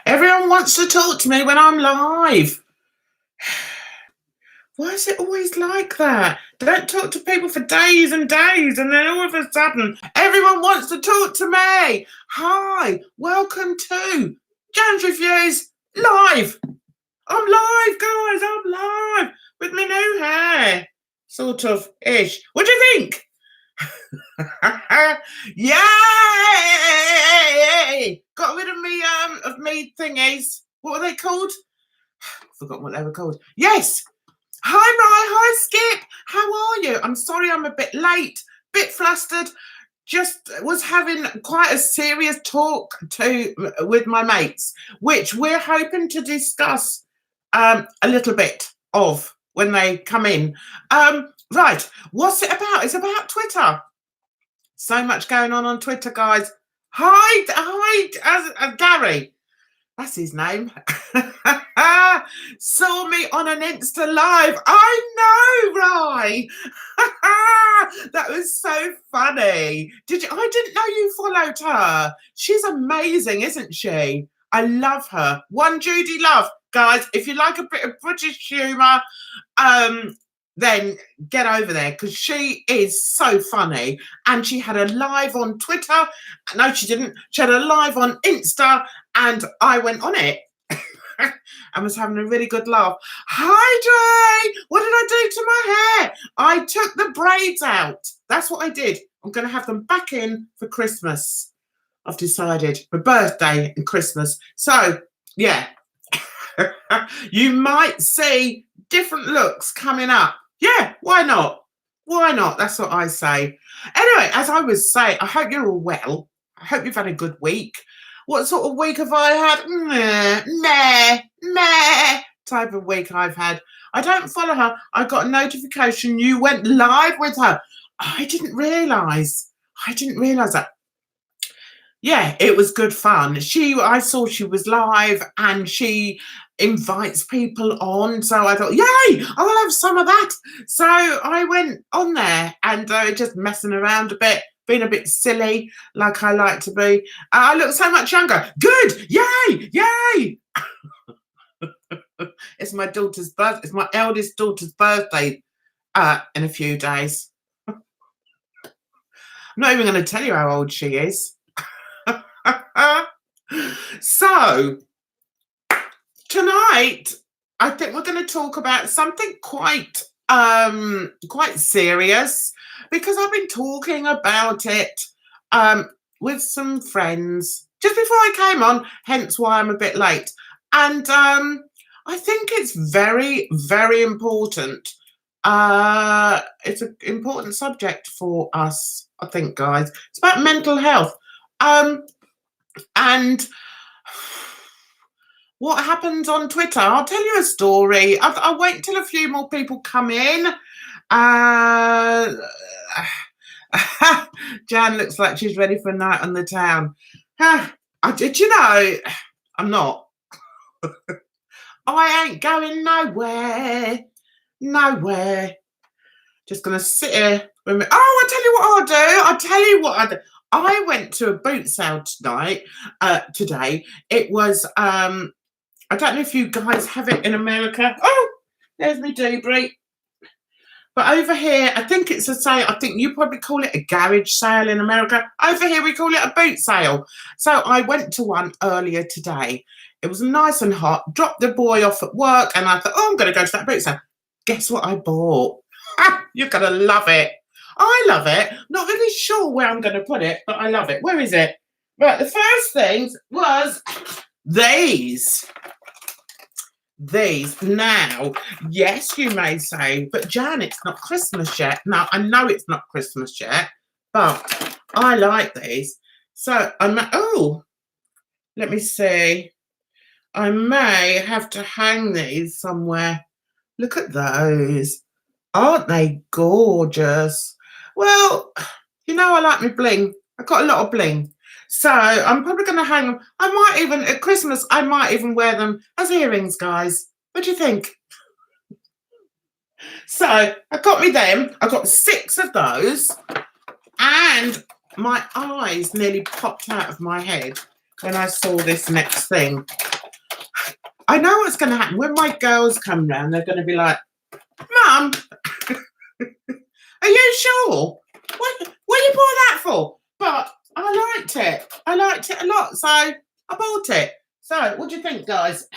Everyone wants to talk to me when I'm live. Why is it always like that? Don't talk to people for days and days, and then all of a sudden, everyone wants to talk to me. Hi, welcome to Jan's Reviews Live. I'm live, guys. I'm live with my new hair, sort of ish. What do you think? Yay! Got rid of me thingies. What were they called? Forgotten what they were called. Yes. Hi, Rye. Hi, Skip. How are you? I'm sorry I'm a bit late, bit flustered. Just was having quite a serious talk with my mates, which we're hoping to discuss a little bit of when they come in. Right. What's it about? It's about Twitter. So much going on Twitter, guys. Hi, Gary. That's his name. Saw me on an Insta live. I know, right? That was so funny. I didn't know you followed her. She's amazing, isn't she? I love her. One Judy Love. Guys, if you like a bit of British humour, then get over there because she is so funny. And she had a live on Twitter. No, she didn't. She had a live on Insta and I went on it. I was having a really good laugh. Hi, Dre! What did I do to my hair? I took the braids out. That's what I did. I'm going to have them back in for Christmas. I've decided. My birthday and Christmas. So, yeah. You might see different looks coming up. Yeah, why not? Why not? That's what I say. Anyway, as I was saying, I hope you're all well. I hope you've had a good week. What sort of week have I had? Meh type of week I've had. I don't follow her. I got a notification you went live with her. I didn't realise that. Yeah, it was good fun. I saw she was live and she invites people on. So I thought, yay, I will have some of that. So I went on there and just messing around a bit, being a bit silly like I like to be. I look so much younger. Good. Yay. Yay. It's my daughter's birthday. It's my eldest daughter's birthday in a few days. I'm not even going to tell you how old she is. So tonight I think we're going to talk about something quite serious because I've been talking about it with some friends just before I came on, hence why I'm a bit late. And I think it's very, very important. It's an important subject for us, I think, guys. It's about mental health. And what happens on Twitter? I'll tell you a story. I'll wait until a few more people come in. Jan looks like she's ready for a night on the town. Did you know? I'm not. I ain't going nowhere. Nowhere. Just going to sit here. I'll tell you what I'll do. I'll tell you what I'll do. I went to a boot sale today. It was, I don't know if you guys have it in America. Oh, there's me Debris. But over here, I think it's a sale. I think you probably call it a garage sale in America. Over here, we call it a boot sale. So I went to one earlier today. It was nice and hot. Dropped the boy off at work. And I thought, I'm going to go to that boot sale. Guess what I bought? You're going to love it. I love it. Not really sure where I'm going to put it, but I love it. Where is it? Right, the first thing was these. Now, yes, you may say, but Jan, it's not Christmas yet. Now, I know it's not Christmas yet, but I like these. So, let me see. I may have to hang these somewhere. Look at those. Aren't they gorgeous? Well, you know I like my bling. I've got a lot of bling. So I'm probably going to hang them. I might even, at Christmas, I might even wear them as earrings, guys. What do you think? So I got me them. I got 6 of those. And my eyes nearly popped out of my head when I saw this next thing. I know what's going to happen. When my girls come round, they're going to be like, Mum, are you sure? What you bought that for? But I liked it. I liked it a lot, so I bought it. So, what do you think, guys?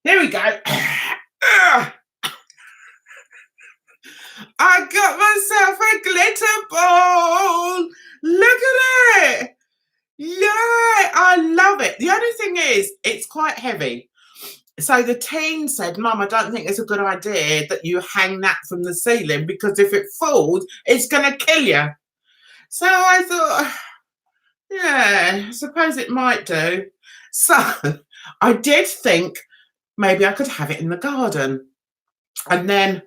Here we go. I got myself a glitter ball. Look at it. Yeah, I love it. The only thing is, it's quite heavy. So the teen said, Mum, I don't think it's a good idea that you hang that from the ceiling because if it falls, it's going to kill you. So I thought, yeah, I suppose it might do. So I did think maybe I could have it in the garden. And then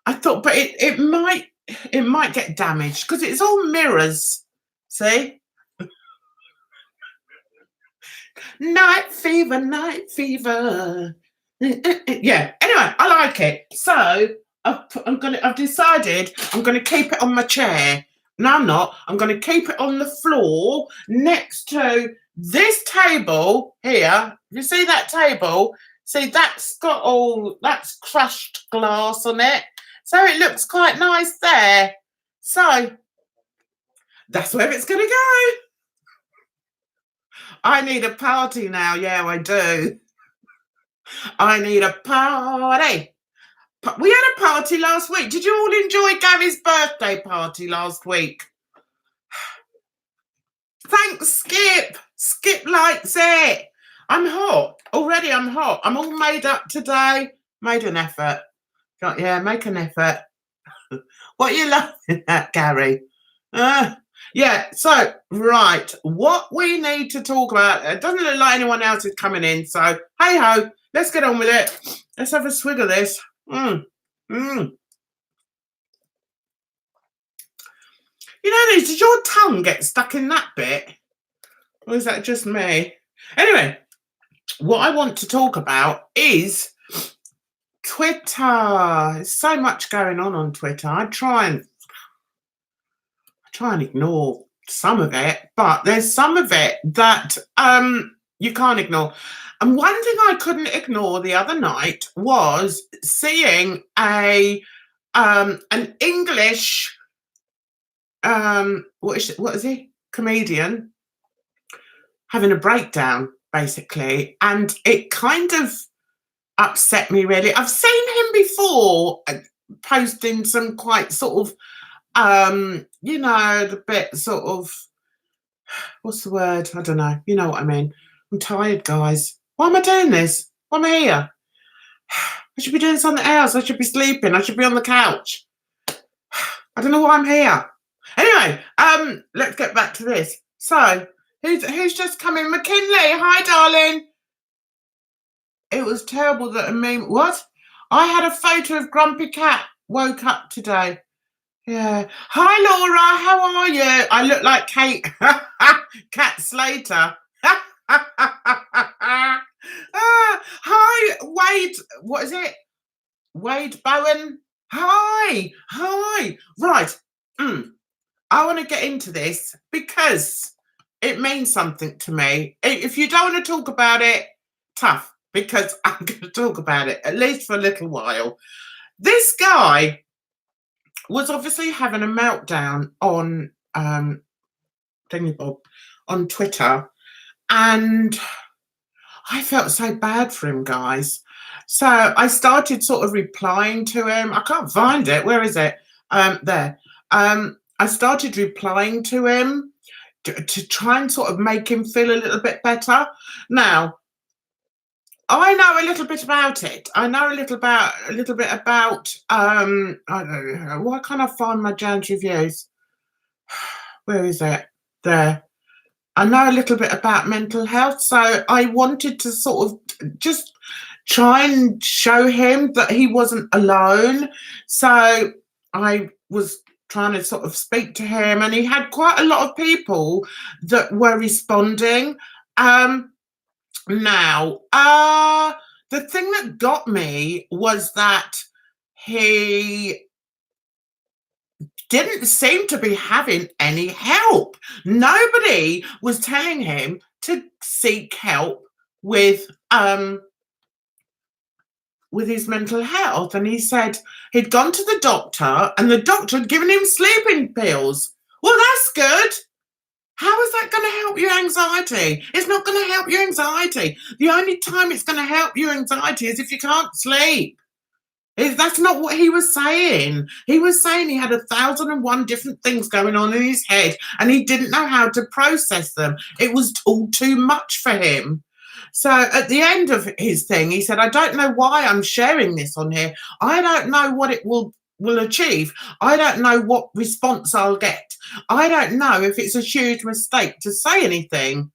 I thought, but it might get damaged because it's all mirrors. See? Night fever, night fever. Yeah. Anyway, I like it. So I've decided I'm gonna keep it on my chair. No, I'm not. I'm gonna keep it on the floor next to this table here. You see that table? See, that's crushed glass on it. So it looks quite nice there. So that's where it's gonna go. I need a party now. Yeah, I do. I need a party. We had a party last week. Did you all enjoy Gary's birthday party last week? Thanks, Skip. Skip likes it. I'm hot. Already I'm hot. I'm all made up today. Made an effort. Yeah, make an effort. What are you laughing at, Gary? Yeah, so, right, what we need to talk about, it doesn't look like anyone else is coming in, so, hey-ho, let's get on with it. Let's have a swig of this. You know, does your tongue get stuck in that bit? Or is that just me? Anyway, what I want to talk about is Twitter. There's so much going on Twitter. I try and ignore some of it, but there's some of it that you can't ignore. And one thing I couldn't ignore the other night was seeing an English what is he? Comedian having a breakdown, basically, and it kind of upset me really. I've seen him before posting some quite sort of you know, the bit sort of, what's the word? I don't know. You know what I mean. I'm tired, guys. Why am I doing this? Why am I here? I should be doing something else. I should be sleeping. I should be on the couch. I don't know why I'm here. Anyway, let's get back to this. So, who's just come in? McKinley, hi, darling. It was terrible that a meme. What? I had a photo of Grumpy Cat woke up today. Yeah. Hi, Laura. How are you? I look like Kate. Cat Slater. Hi, Wade. What is it? Wade Bowen. Hi. Right. I want to get into this because it means something to me. If you don't want to talk about it, tough, because I'm going to talk about it, at least for a little while. This guy was obviously having a meltdown on on Twitter, and I felt so bad for him, guys. So I started sort of replying to him. I can't find it. Where is it? There. I started replying to him to try and sort of make him feel a little bit better. Now, I know a little bit about it. I know a little bit about I don't know, why can't I find my Jan's reviews? Where is it? There. I know a little bit about mental health, so I wanted to sort of just try and show him that he wasn't alone. So I was trying to sort of speak to him, and he had quite a lot of people that were responding. Now, the thing that got me was that he didn't seem to be having any help. Nobody was telling him to seek help with with his mental health, and he said he'd gone to the doctor and the doctor had given him sleeping pills. Well, that's good. How is that going to help your anxiety? It's not going to help your anxiety. The only time it's going to help your anxiety is if you can't sleep. That's not what he was saying. He was saying he had 1,001 different things going on in his head and he didn't know how to process them. It was all too much for him. So at the end of his thing, he said, I don't know why I'm sharing this on here. I don't know what it will achieve. I don't know what response I'll get. I don't know if it's a huge mistake to say anything.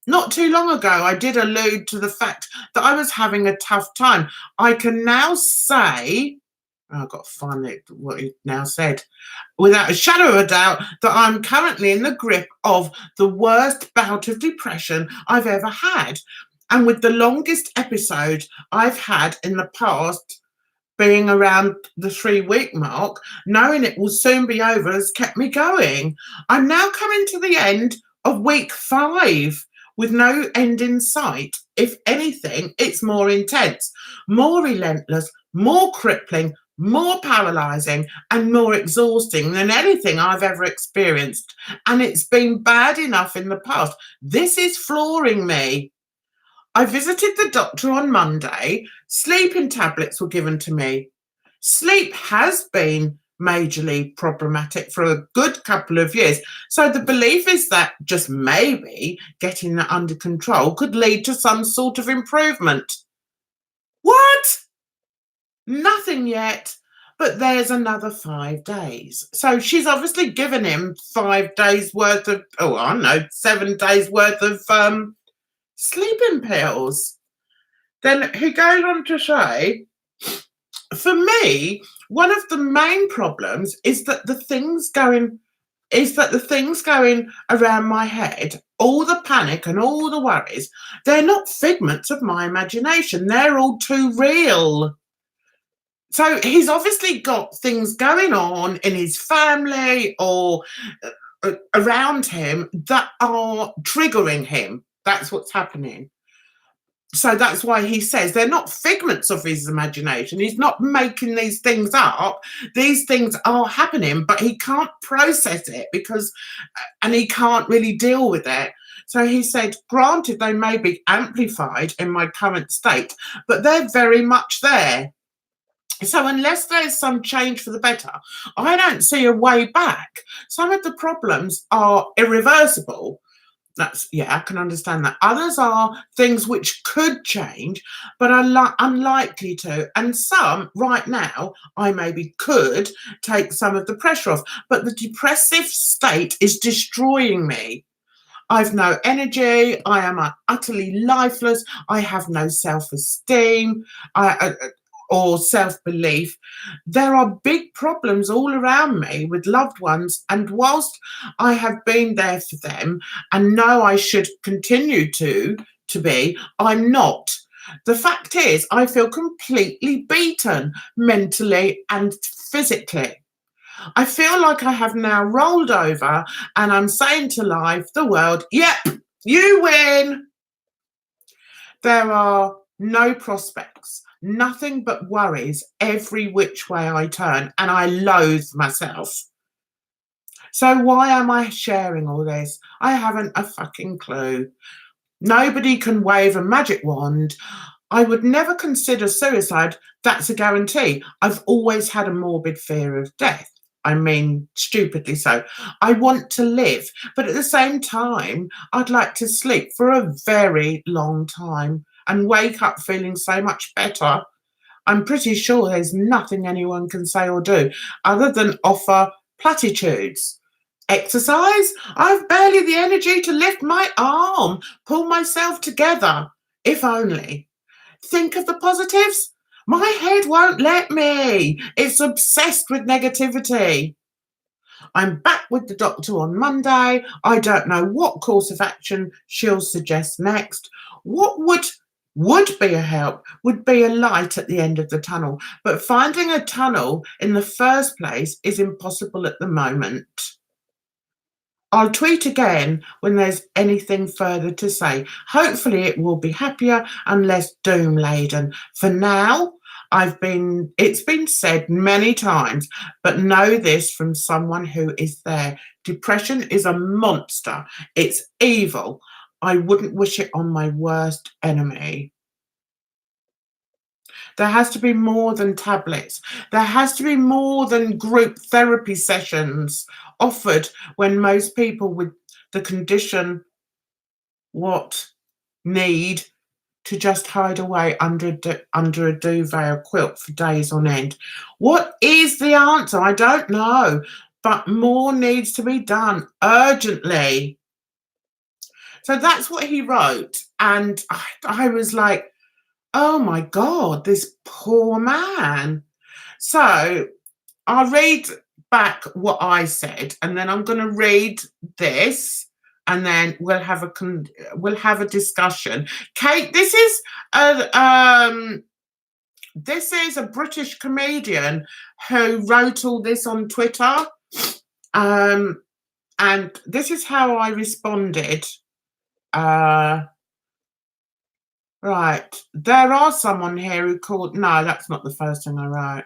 Not too long ago, I did allude to the fact that I was having a tough time. I can now say, I've got to find it, what he now said, without a shadow of a doubt, that I'm currently in the grip of the worst bout of depression I've ever had. And with the longest episode I've had in the past being around the 3-week mark, knowing it will soon be over has kept me going. I'm now coming to the end of week 5 with no end in sight. If anything, it's more intense, more relentless, more crippling, more paralysing and more exhausting than anything I've ever experienced. And it's been bad enough in the past. This is flooring me. I visited the doctor on Monday. Sleeping tablets were given to me. Sleep has been majorly problematic for a good couple of years. So the belief is that just maybe getting that under control could lead to some sort of improvement. What? Nothing yet, but there's another 5 days. So she's obviously given him 5 days worth of, 7 days worth of sleeping pills. Then he goes on to say, for me, one of the main problems is that the things going around my head, all the panic and all the worries, they're not figments of my imagination. They're all too real. So he's obviously got things going on in his family or around him that are triggering him. That's what's happening. So that's why he says they're not figments of his imagination. He's not making these things up. These things are happening, but he can't process it and he can't really deal with it. So he said, granted, they may be amplified in my current state, but they're very much there. So unless there's some change for the better, I don't see a way back. Some of the problems are irreversible. I can understand that. Others are things which could change, but are unlikely to. And some, right now, I maybe could take some of the pressure off. But the depressive state is destroying me. I've no energy. I am utterly lifeless. I have no self-esteem. Or self-belief. There are big problems all around me with loved ones, and whilst I have been there for them and know I should continue to be, I'm not. The fact is, I feel completely beaten mentally and physically. I feel like I have now rolled over and I'm saying to life, the world, yep, you win. There are no prospects. Nothing but worries every which way I turn, and I loathe myself. So why am I sharing all this? I haven't a fucking clue. Nobody can wave a magic wand. I would never consider suicide. That's a guarantee. I've always had a morbid fear of death. I mean, stupidly so. I want to live, but at the same time, I'd like to sleep for a very long time and wake up feeling so much better. I'm pretty sure there's nothing anyone can say or do other than offer platitudes. Exercise? I've barely the energy to lift my arm, pull myself together, if only. Think of the positives? My head won't let me. It's obsessed with negativity. I'm back with the doctor on Monday. I don't know what course of action she'll suggest next. What would be a help would be a light at the end of the tunnel. But finding a tunnel in the first place is impossible at the moment. I'll tweet again when there's anything further to say. Hopefully it will be happier and less doom-laden. For now, It's been said many times, but know this from someone who is there. Depression is a monster. It's evil. I wouldn't wish it on my worst enemy. There has to be more than tablets. There has to be more than group therapy sessions offered when most people with the condition need to just hide away under a duvet or quilt for days on end. What is the answer? I don't know, but more needs to be done urgently. So that's what he wrote. And I was like, oh my God, this poor man. So I'll read back what I said, and then I'm going to read this, and then we'll have a discussion. Kate, this is a British comedian who wrote all this on Twitter, and this is how I responded. Right, there are someone here who called. No, that's not the first thing I wrote.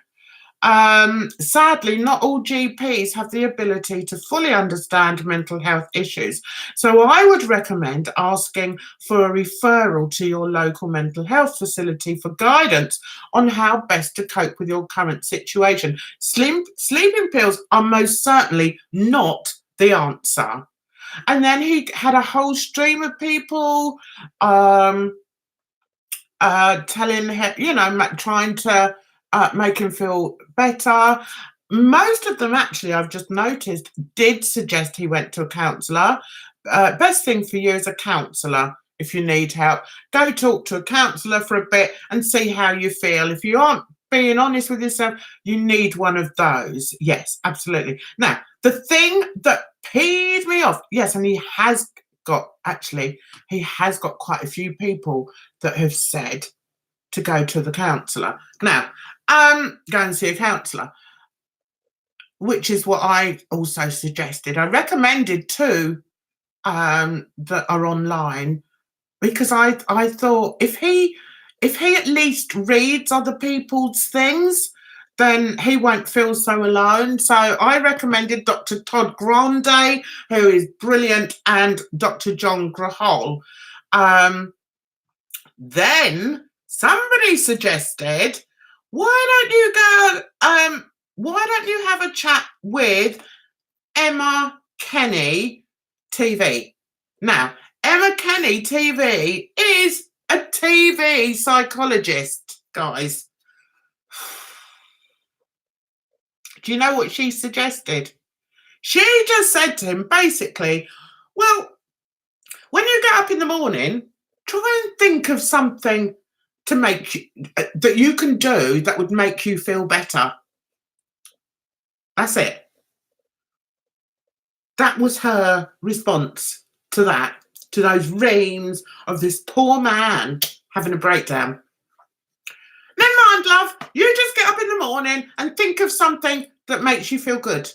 Sadly, not all GPs have the ability to fully understand mental health issues. So I would recommend asking for a referral to your local mental health facility for guidance on how best to cope with your current situation. Sleeping pills are most certainly not the answer. And then he had a whole stream of people telling him, trying to make him feel better. Most of them, actually, I've just noticed, did suggest he went to a counsellor. Best thing for you is a counsellor. If you need help, go talk to a counsellor for a bit and see how you feel. If you aren't being honest with yourself, you need one of those. Yes, absolutely. Now, the thing that peed me off, yes, and he has got quite a few people that have said to go to the counsellor. Now, go and see a counsellor, which is what I also suggested. I recommended two that are online, because I thought if he at least reads other people's things, then he won't feel so alone. So I recommended Dr. Todd Grande, who is brilliant, and Dr. John Grahol. Then somebody suggested, why don't you have a chat with Emma Kenny TV? Now, Emma Kenny TV is a TV psychologist, guys. Do you know what she suggested? She just said to him, basically, well, when you get up in the morning, try and think of something to make you, that you can do that would make you feel better. That's it. That was her response to that, to those reams of this poor man having a breakdown. Never mind, love. You just get up in the morning and think of something that makes you feel good.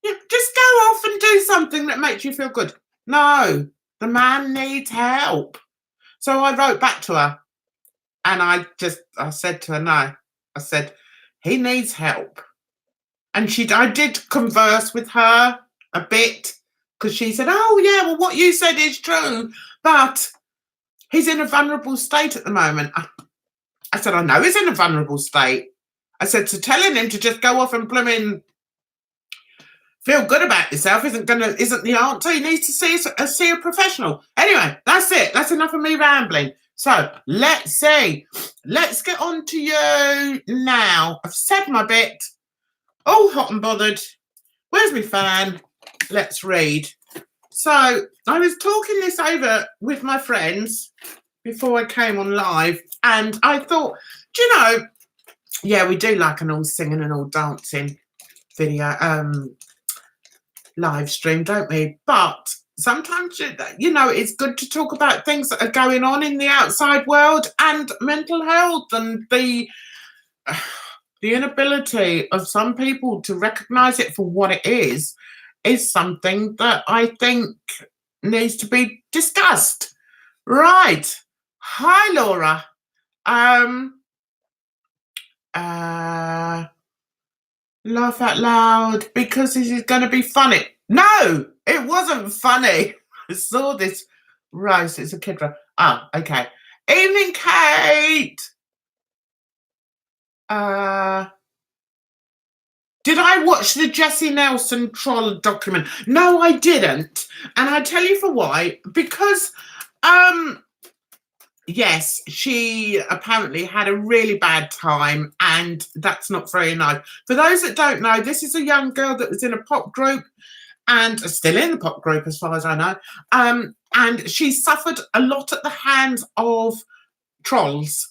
Yeah, just go off and do something that makes you feel good. No, the man needs help. So I wrote back to her, and I said to her, no. I said, he needs help. And I did converse with her a bit, because she said, oh yeah, well, what you said is true, but he's in a vulnerable state at the moment. I said, I know he's in a vulnerable state. I said, so telling him to just go off and blooming feel good about yourself isn't the answer. He needs to see a professional. Anyway, that's it. That's enough of me rambling. So let's see. Let's get on to you now. I've said my bit. All hot and bothered. Where's my fan? Let's read. So I was talking this over with my friends before I came on live, and I thought, do you know, yeah, we do like an all singing and all dancing video live stream, don't we? But sometimes, you know, it's good to talk about things that are going on in the outside world, and mental health, and the inability of some people to recognize it for what it is something that I think needs to be discussed. Right. Hi, Laura. Uh, laugh out loud because this is going to be funny. No, it wasn't funny. I saw this roast. It's a kid roast. Oh, okay. Evening, Kate. Did I watch the Jessie Nelson troll document? No, I didn't. And I tell you for why. Because, yes, she apparently had a really bad time, and that's not very nice. For those that don't know, this is a young girl that was in a pop group and still in the pop group as far as I know. And she suffered a lot at the hands of trolls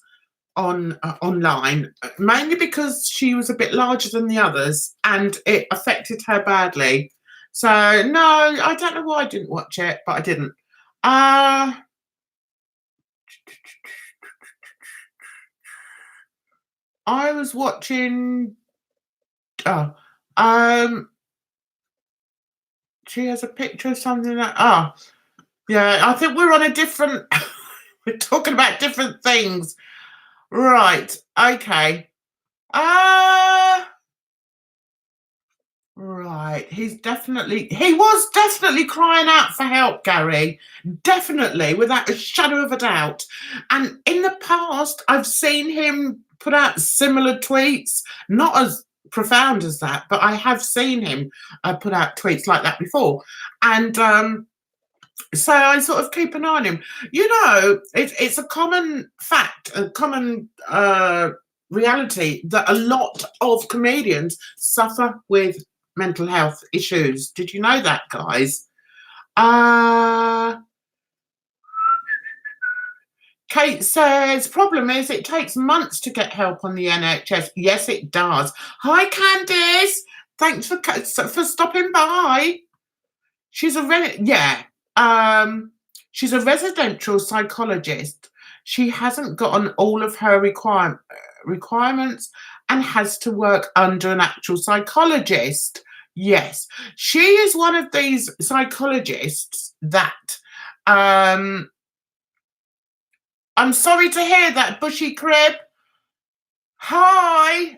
online, mainly because she was a bit larger than the others and it affected her badly. So no, I don't know why I didn't watch it, but I didn't. I was watching. Oh, she has a picture of something that. Oh, yeah. I think we're on a different. We're talking about different things, right? Okay. Right. He was definitely crying out for help, Gary. Definitely, without a shadow of a doubt. And in the past, I've seen him put out similar tweets, not as profound as that, but I have seen him put out tweets like that before. And so I sort of keep an eye on him. You know, it's a common fact, a common reality that a lot of comedians suffer with mental health issues. Did you know that, guys? Kate says, problem is it takes months to get help on the NHS. Yes, it does. Hi, Candice. Thanks for stopping by. She's she's a residential psychologist. She hasn't gotten all of her requirements and has to work under an actual psychologist. Yes, she is one of these psychologists that I'm sorry to hear that, Bushy Crib. Hi,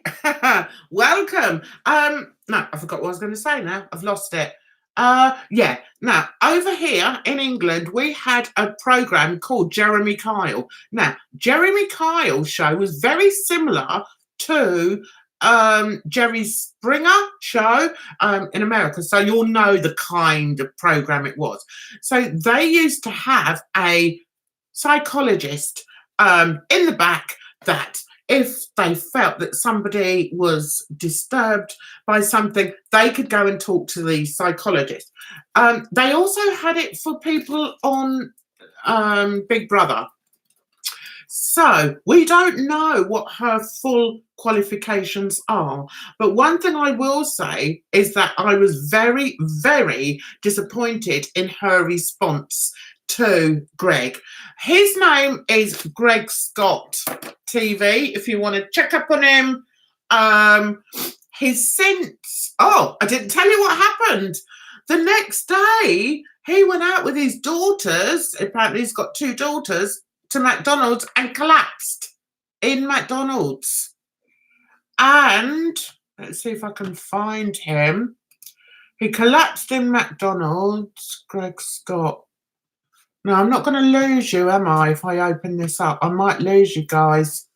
welcome. No, I forgot what I was going to say now. I've lost it. Yeah. Now, over here in England, we had a program called Jeremy Kyle. Now, Jeremy Kyle's show was very similar to Jerry Springer show in America. So you'll know the kind of program it was. So they used to have a psychologist in the back that if they felt that somebody was disturbed by something, they could go and talk to the psychologist. They also had it for people on Big Brother. So we don't know what her full qualifications are. But one thing I will say is that I was very, very disappointed in her response to Greg. His name is Greg Scott TV, if you want to check up on him. He's since, I didn't tell you what happened. The next day, he went out with his daughters, apparently he's got 2 daughters, to McDonald's and collapsed in McDonald's. And let's see if I can find him. He collapsed in McDonald's, Greg Scott. No, I'm not going to lose you, am I, if I open this up? I might lose you guys.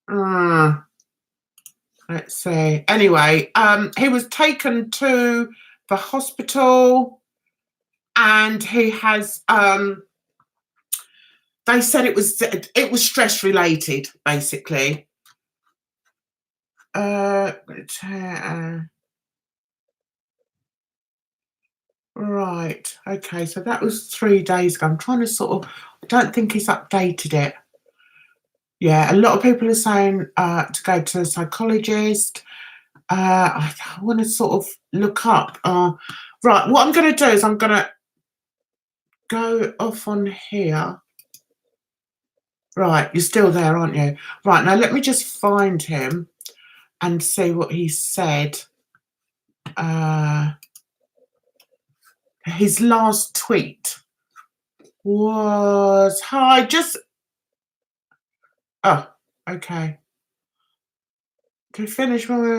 Let's see. Anyway, he was taken to the hospital and he has, they said it was stress related, basically. Right, okay, so that was 3 days ago. I'm trying to I don't think he's updated it. Yeah, a lot of people are saying to go to a psychologist. I want to sort of look up. Right, what I'm going to do is I'm going to go off on here. Right, you're still there, aren't you? Right, now let me just find him and see what he said. His last tweet was, hi, oh, okay. To finish, feeling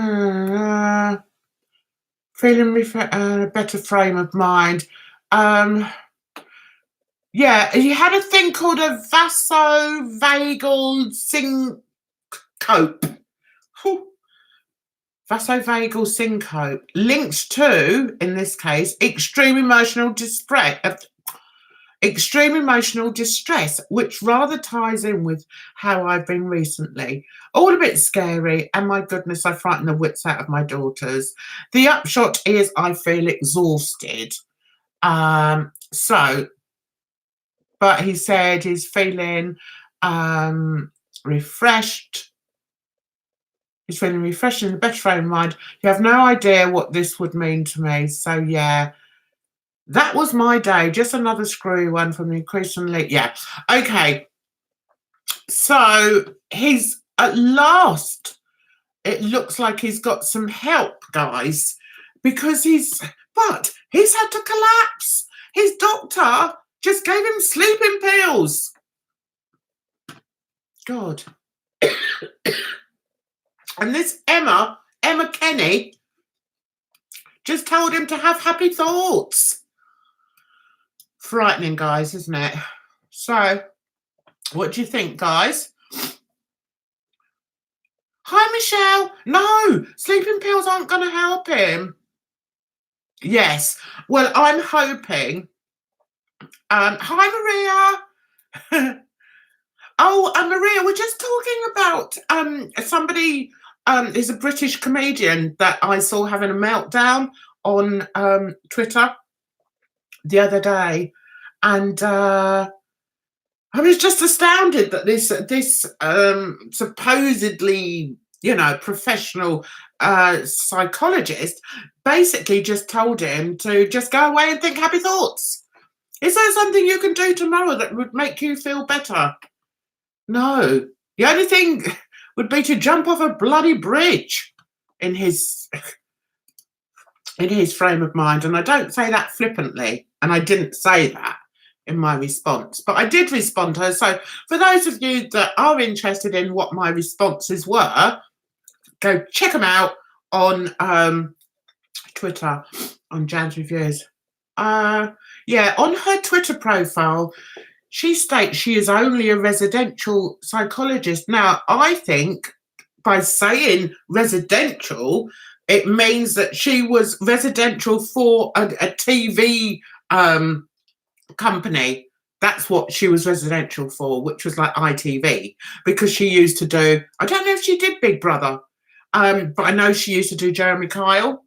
a better frame of mind. Yeah, he had a thing called a vasovagal syncope. Vasovagal syncope linked to, in this case, extreme emotional distress, which rather ties in with how I've been recently. All a bit scary, and my goodness, I frighten the wits out of my daughters. The upshot is I feel exhausted. But he said he's feeling refreshed. He's feeling refreshed in a better frame of mind. You have no idea what this would mean to me. So yeah, that was my day. Just another screwy one from the increasingly. Yeah. Okay. So he's at last, it looks like he's got some help, guys, because he's had to collapse. His doctor just gave him sleeping pills. God. And this Emma Kenny, just told him to have happy thoughts. Frightening, guys, isn't it? So, what do you think, guys? Hi, Michelle. No, sleeping pills aren't going to help him. Yes. Well, I'm hoping. Hi, Maria. Oh, Maria, we're just talking about somebody. Is a British comedian that I saw having a meltdown on Twitter the other day, and I was just astounded that this supposedly, professional psychologist basically just told him to just go away and think happy thoughts. Is there something you can do tomorrow that would make you feel better? No. The only thing would be to jump off a bloody bridge in his frame of mind. And I don't say that flippantly. And I didn't say that in my response. But I did respond to her. So for those of you that are interested in what my responses were, go check them out on Twitter, on Jan's Reviews. Yeah, on her Twitter profile, she states she is only a residential psychologist. Now, I think by saying residential, it means that she was residential for a TV company. That's what she was residential for, which was like ITV, because she used to do, I don't know if she did Big Brother, but I know she used to do Jeremy Kyle.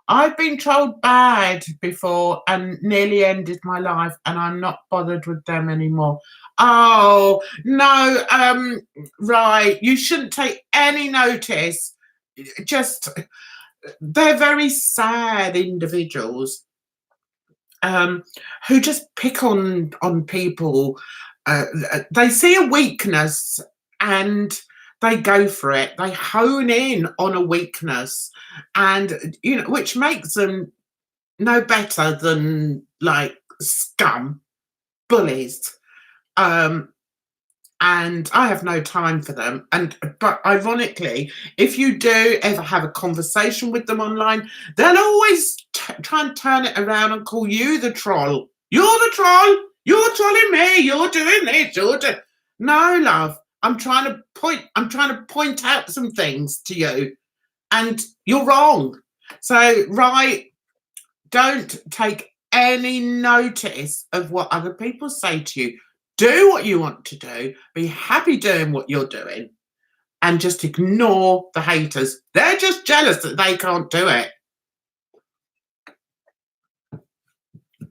I've been told bad before and nearly ended my life, and I'm not bothered with them anymore. Oh, no, right. You shouldn't take any notice. Just, they're very sad individuals who just pick on people. They see a weakness and they go for it. They hone in on a weakness, and which makes them no better than like scum, bullies. And I have no time for them. But ironically, if you do ever have a conversation with them online, they'll always try and turn it around and call you the troll. You're the troll. You're trolling me. You're doing this. No, love. I'm trying to point out some things to you, and you're wrong. So, right, don't take any notice of what other people say to you. Do what you want to do. Be happy doing what you're doing, and just ignore the haters. They're just jealous that they can't do it.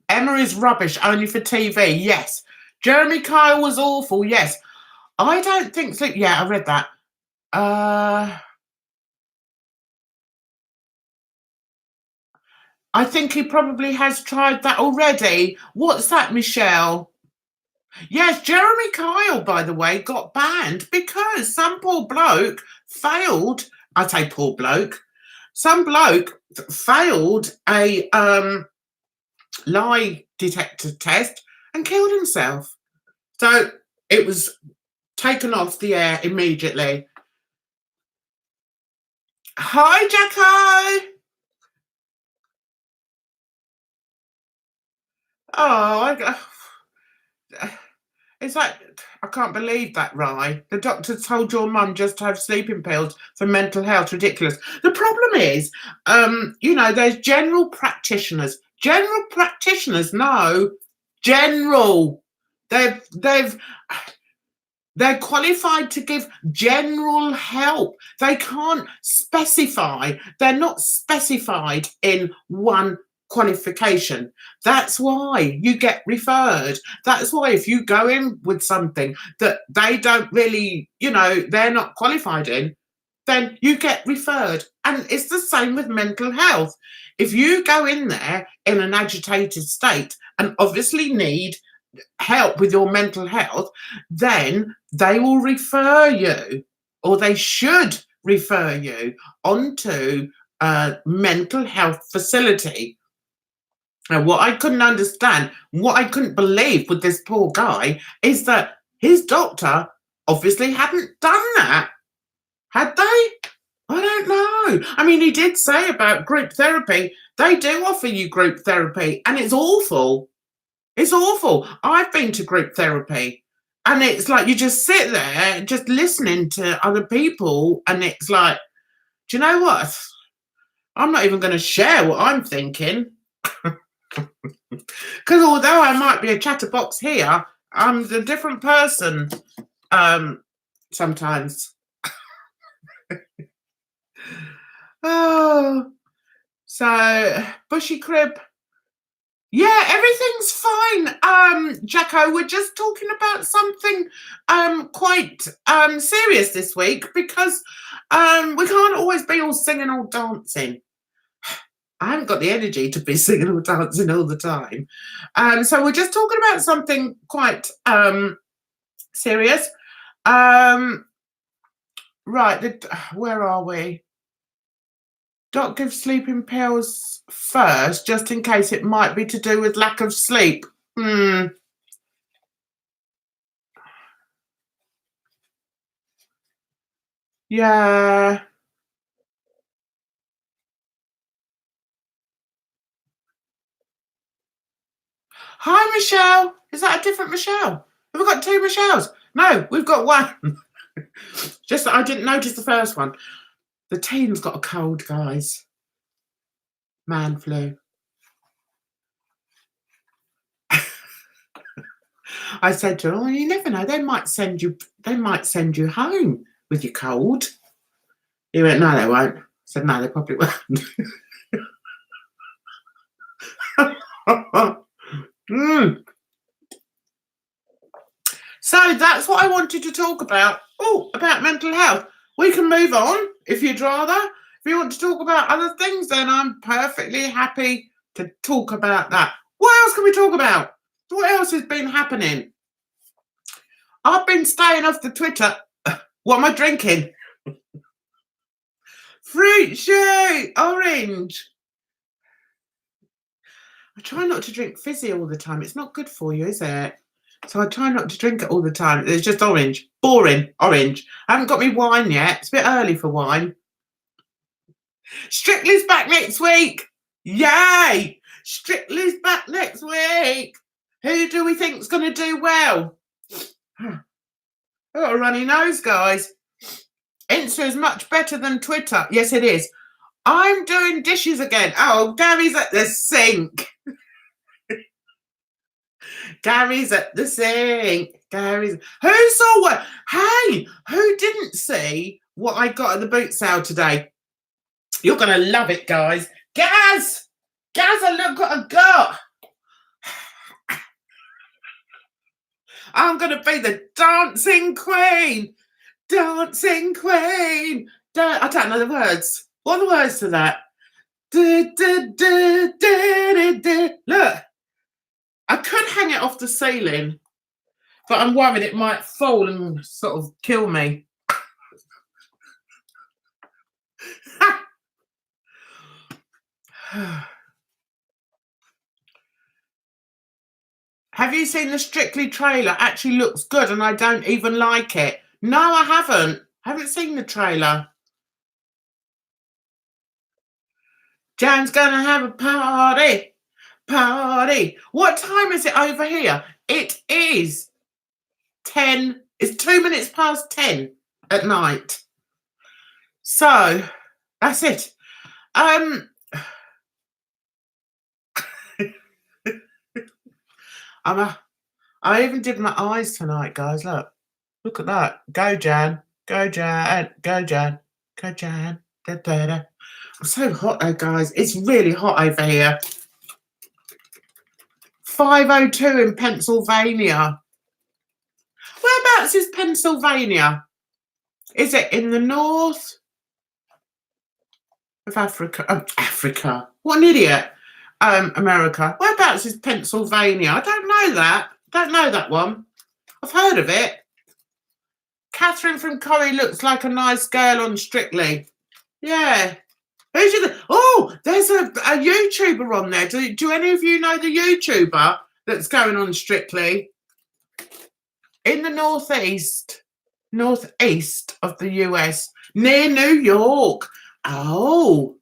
Emma is rubbish, only for TV. Yes. Jeremy Kyle was awful. Yes. I don't think so. Yeah, I read that. I think he probably has tried that already. What's that, Michelle? Yes, Jeremy Kyle, by the way, got banned because some poor bloke failed. I say poor bloke. Some bloke failed a lie detector test and killed himself. So it was taken off the air immediately. Hi, Jacko. Oh, it's like, I can't believe that, Rye. The doctor told your mum just to have sleeping pills for mental health. Ridiculous. The problem is, there's general practitioners. General practitioners know general. They've they're qualified to give general help. They can't specify. They're not specified in one qualification. That's why you get referred. That's why if you go in with something that they don't really, they're not qualified in, then you get referred. And it's the same with mental health. If you go in there in an agitated state and obviously need help with your mental health, then they will refer you, or they should refer you onto a mental health facility. And what I couldn't understand, what I couldn't believe with this poor guy is that his doctor obviously hadn't done that. Had they? I don't know. I mean, he did say about group therapy. They do offer you group therapy, and it's awful. It's awful. I've been to group therapy, and it's like you just sit there just listening to other people, and it's like, do you know what? I'm not even going to share what I'm thinking. Because although I might be a chatterbox here, I'm a different person sometimes. Oh, so Bushy Crib. Yeah, everything's fine. Jacko, we're just talking about something quite serious this week because we can't always be all singing or dancing. I haven't got the energy to be singing or dancing all the time. So we're just talking about something quite serious. Right, where are we? Doc gives sleeping pills first, just in case it might be to do with lack of sleep. Yeah. Hi, Michelle. Is that a different Michelle? Have we got two Michelles? No, we've got one. Just that I didn't notice the first one. The team's got a cold, guys. Man flu. I said to her, "Oh, you never know. They might send you home with your cold." He went, "No, they won't." I said, "No, they probably won't." So that's what I wanted to talk about. Oh, about mental health. We can move on if you'd rather. If you want to talk about other things, then I'm perfectly happy to talk about that. What else can we talk about? What else has been happening? I've been staying off the Twitter. What am I drinking? Fruit shoot, orange. I try not to drink fizzy all the time. It's not good for you, is it? So I try not to drink it all the time. It's just orange. Boring, orange. I haven't got me wine yet. It's a bit early for wine. Strictly's back next week. Yay! Strictly's back next week. Who do we think's going to do well? I've got a runny nose, guys. Insta is much better than Twitter. Yes, it is. I'm doing dishes again. Oh, Gary's at the sink. Gary's at the sink. Who saw what? Hey, who didn't see what I got at the boot sale today? You're going to love it, guys. Gaz, look what I got. I'm going to be the dancing queen. Dancing queen. I don't know the words. What are the words to that? Look, I could hang it off the ceiling, but I'm worried it might fall and sort of kill me. Have you seen the Strictly trailer? Actually looks good and I don't even like it. No, I haven't. Haven't seen the trailer. Jan's gonna have a party. Party. What time is it over here? It is 10. It's 2 minutes past 10 at night. So that's it. I even did my eyes tonight, guys. Look at that. Go, Jan. Go, Jan. Go, Jan. Go, Jan. Da, da, da. I'm so hot though, guys. It's really hot over here. 5:02 in Pennsylvania. Whereabouts is Pennsylvania? Is it in the north of Africa? Africa. What an idiot. America. Whereabouts is Pennsylvania? I don't know that. Don't know that one. I've heard of it. Catherine from Corrie looks like a nice girl on Strictly. Yeah. Oh, there's a YouTuber on there. Do any of you know the YouTuber that's going on Strictly? In the northeast of the US, near New York. Oh.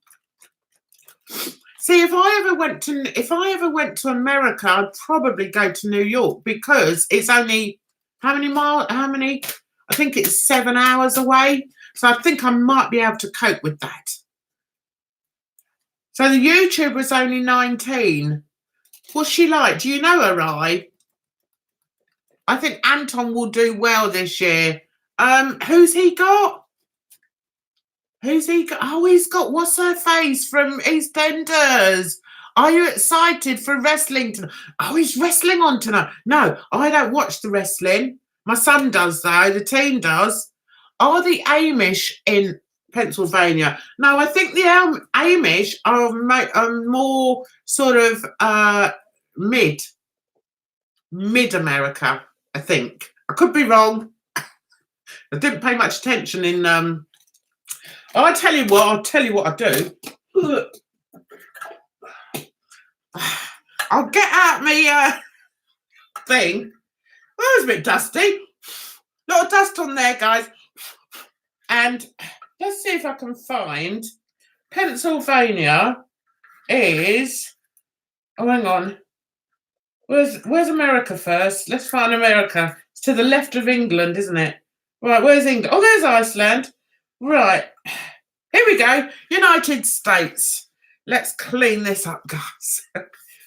See, if I ever went to America, I'd probably go to New York because it's only how many miles? I think it's 7 hours away. So I think I might be able to cope with that. So the YouTuber's only 19. What's she like? Do you know her, Rai? I think Anton will do well this year. Who's he got? Who's he got? Oh, he's got what's her face from EastEnders. Are you excited for wrestling tonight? Oh, he's wrestling on tonight. No, I don't watch the wrestling. My son does though. The team does. Are the Amish in Pennsylvania? No, I think the Amish are more sort of mid America. I think I could be wrong. I didn't pay much attention in. I'll tell you what I do. I'll get out my thing. Oh, it's a bit dusty. A lot of dust on there, guys. And let's see if I can find Pennsylvania is. Oh, hang on. Where's America first? Let's find America. It's to the left of England, isn't it? Right, where's England? Oh, there's Iceland. Right. Here we go. United States. Let's clean this up, guys.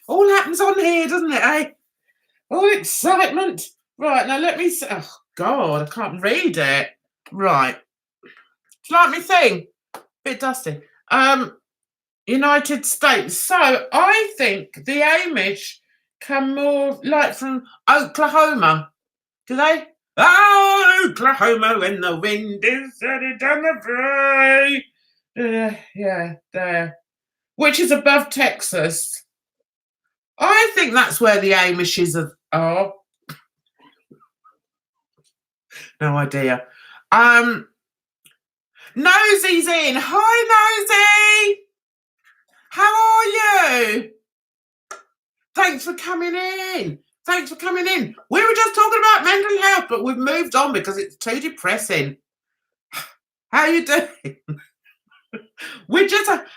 All happens on here, doesn't it, eh? All excitement. Right, now let me see. Oh, God, I can't read it. Right. Do you like me thing? Bit dusty. United States. So I think the Amish come more like from Oklahoma. Do they? Oh, Oklahoma when the wind is steady down the bay. Yeah, there. Which is above Texas. I think that's where the Amishes are. No idea. Nosy's in. Hi, Nosy. How are you? Thanks for coming in. Thanks for coming in. We were just talking about mental health, but we've moved on because it's too depressing. How are you doing?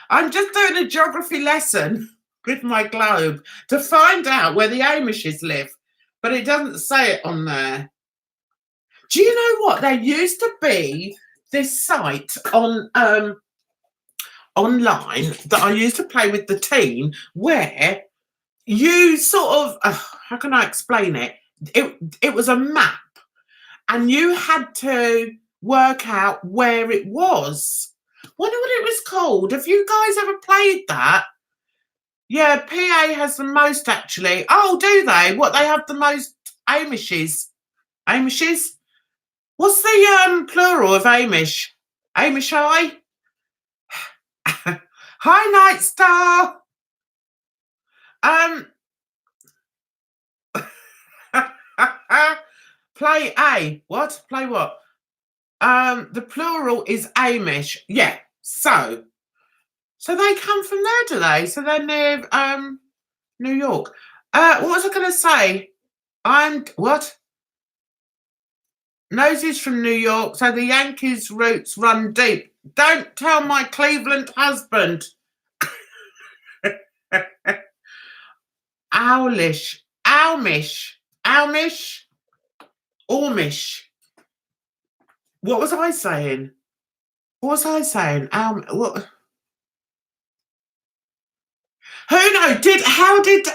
I'm just doing a geography lesson with my globe to find out where the Amishes live, but it doesn't say it on there. Do you know what? There used to be this site on online that I used to play with the team where you sort of how can I explain it? It was a map and you had to work out where it was. Wonder what it was called. Have you guys ever played that? Yeah, PA has the most actually. Oh, do they? What, they have the most Amishes? Amishes? What's the plural of Amish? Amishai? Hi, Night Star. Play A. What? Play what? The plural is Amish. Yeah. So they come from there, do they? So they're near New York. What was I gonna say? What? Nosy's from New York, so the Yankees' roots run deep. Don't tell my Cleveland husband. Owlish. Owmish. Owmish. Ormish. What was I saying? What was I saying? What? Who knows? How did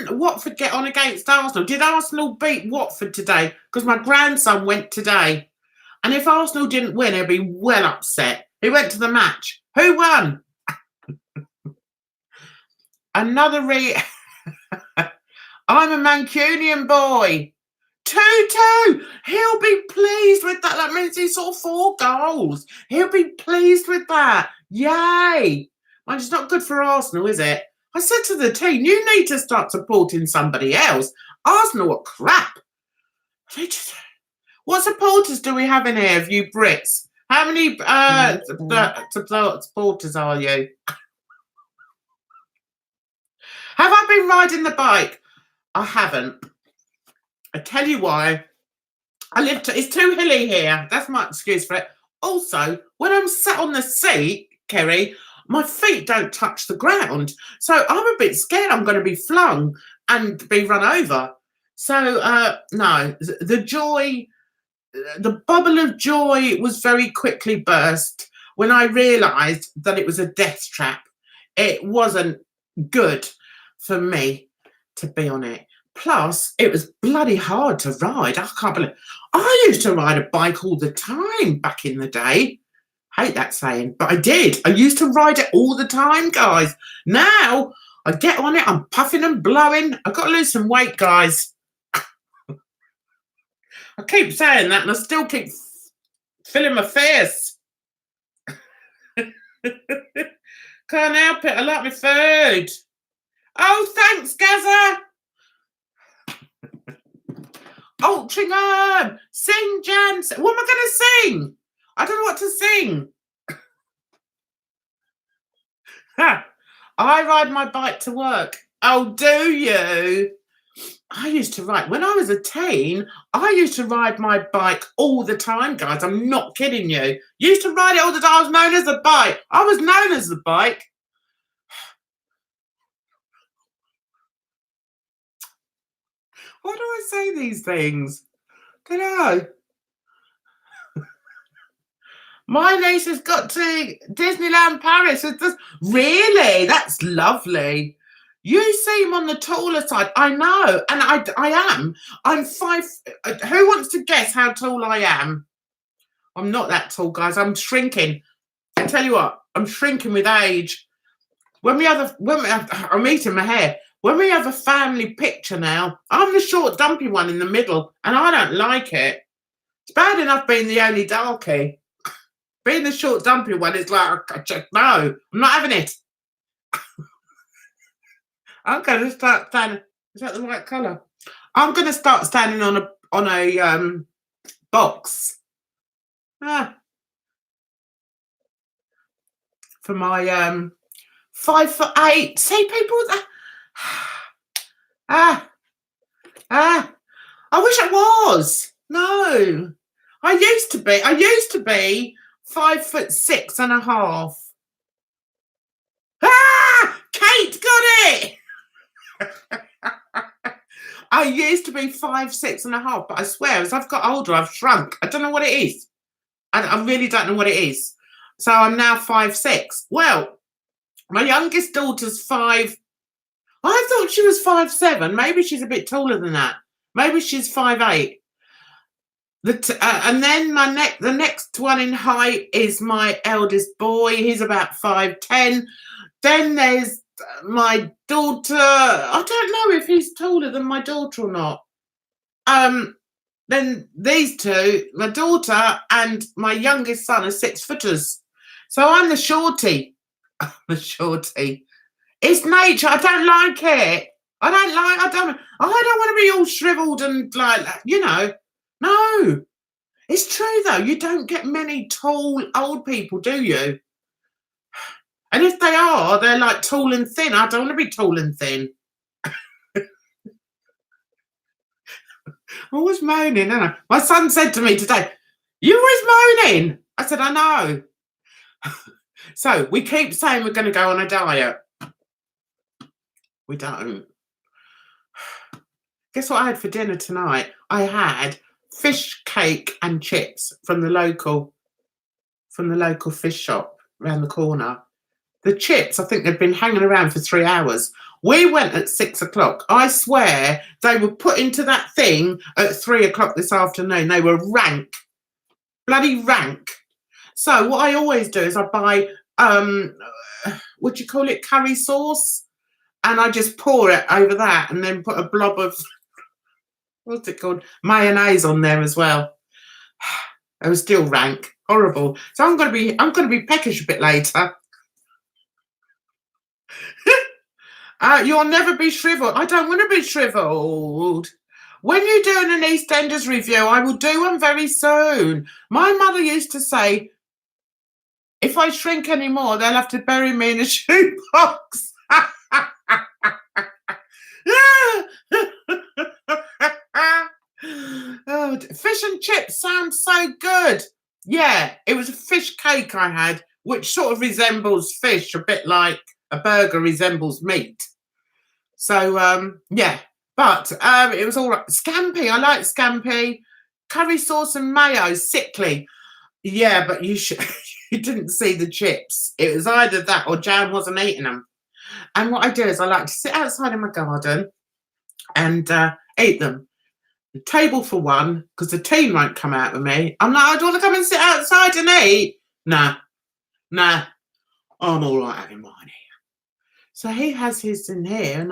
Watford get on against Arsenal? Did Arsenal beat Watford today? Because my grandson went today. And if Arsenal didn't win, he'd be well upset. He went to the match. Who won? Another I'm a Mancunian boy. 2-2. He'll be pleased with that. That means he saw 4 goals. He'll be pleased with that. Yay. Mind, it's not good for Arsenal, is it? I said to the team, you need to start supporting somebody else. Arsenal are crap. What supporters do we have in here of you Brits? How many supporters are you? Have I been riding the bike? I haven't. I tell you why. It's too hilly here. That's my excuse for it. Also, when I'm sat on the seat, Kerry, my feet don't touch the ground. So I'm a bit scared I'm going to be flung and be run over. So, no, the joy, the bubble of joy was very quickly burst when I realised that it was a death trap. It wasn't good for me to be on it. Plus, it was bloody hard to ride. I can't believe I used to ride a bike all the time back in the day. Hate that saying, but I did. I used to ride it all the time, guys. Now I get on it, I'm puffing and blowing. I've got to lose some weight, guys. I keep saying that and I still keep filling my face. Can't help it. I like my food. Oh, thanks, Gaza. Altrincham. Sing, Jan. What am I going to sing? I don't know what to sing. I ride my bike to work. Oh, do you? I used to ride. When I was a teen, I used to ride my bike all the time, guys. I'm not kidding you. Used to ride it all the time. I was known as the bike. I was known as the bike. Why do I say these things? I don't know. My niece has got to Disneyland Paris. Really? That's lovely. You seem on the taller side. I know, and I am. I'm 5. Who wants to guess how tall I am? I'm not that tall, guys. I'm shrinking. I tell you what, I'm shrinking with age. I'm eating my hair. When we have a family picture now, I'm the short, dumpy one in the middle, and I don't like it. It's bad enough being the only darkie. Being the short, dumpy one is like, no, I'm not having it. I'm going to start standing. Is that the right colour? I'm going to start standing on a box. For my 5'8". See, people. I wish I was. No, I used to be 5'6.5". Kate got it. I used to be 5'6.5", but I swear, as I've got older, I've shrunk. I don't know what it is. I really don't know what it is. So I'm now 5'6". Well, my youngest daughter's 5. I thought she was 5'7". Maybe she's a bit taller than that. Maybe she's 5'8". And then the next one in height is my eldest boy. He's about 5'10". Then there's my daughter. I don't know if he's taller than my daughter or not. Then these two, my daughter and my youngest son, are 6-footers. So I'm the shorty. The shorty. It's nature. I don't like it. I don't want to be all shriveled and like that, you know. No. It's true though. You don't get many tall old people, do you? And if they are, they're like tall and thin. I don't want to be tall and thin. I'm always moaning, aren't I? My son said to me today, "You always moaning." I said, "I know." So we keep saying we're going to go on a diet. We don't. Guess what I had for dinner tonight? I had fish cake and chips from the local fish shop around the corner. The chips, I think they've been hanging around for 3 hours. We went at 6 o'clock. I swear they were put into that thing at 3 o'clock this afternoon. They were rank, bloody rank. So what I always do is I buy, what do you call it, curry sauce? And I just pour it over that and then put a blob of, what's it called, mayonnaise on there as well. It was still rank, horrible. So I'm gonna be peckish a bit later. You'll never be shriveled. I don't want to be shriveled. When you're doing an EastEnders review, I will do one very soon. My mother used to say, if I shrink anymore, they'll have to bury me in a shoebox. Oh, fish and chips sounds so good. Yeah, it was a fish cake I had, which sort of resembles fish, a bit like a burger resembles meat. So, yeah, but it was all right. Scampi, I like scampi. Curry sauce and mayo, sickly. Yeah, but you didn't see the chips. It was either that or Jan wasn't eating them. And what I do is I like to sit outside in my garden and eat them. The table for one, because the team won't come out with me. I'm like, I don't want to come and sit outside and eat. Nah, I'm all right having mine here. So he has his in here, and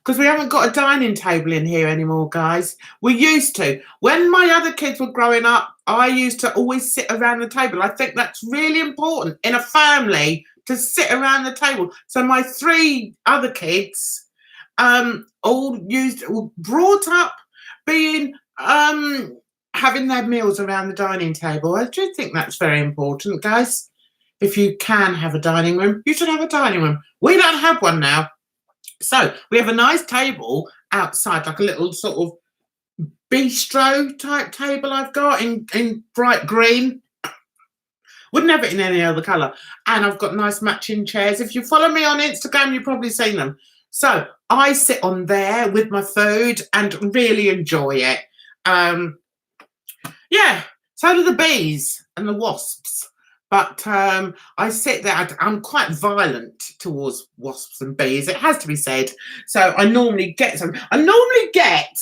because we haven't got a dining table in here anymore, guys. We used to. When my other kids were growing up, I used to always sit around the table. I think that's really important in a family to sit around the table. So my 3 other kids all brought up being having their meals around the dining table. I do think that's very important, guys. If you can have a dining room, you should have a dining room. We don't have one now. So we have a nice table outside, like a little sort of bistro type table I've got in bright green. Wouldn't have it in any other colour. And I've got nice matching chairs. If you follow me on Instagram, you've probably seen them. So I sit on there with my food and really enjoy it. Yeah, so do the bees and the wasps. But I sit there, I'm quite violent towards wasps and bees, it has to be said. So I normally get some. I normally get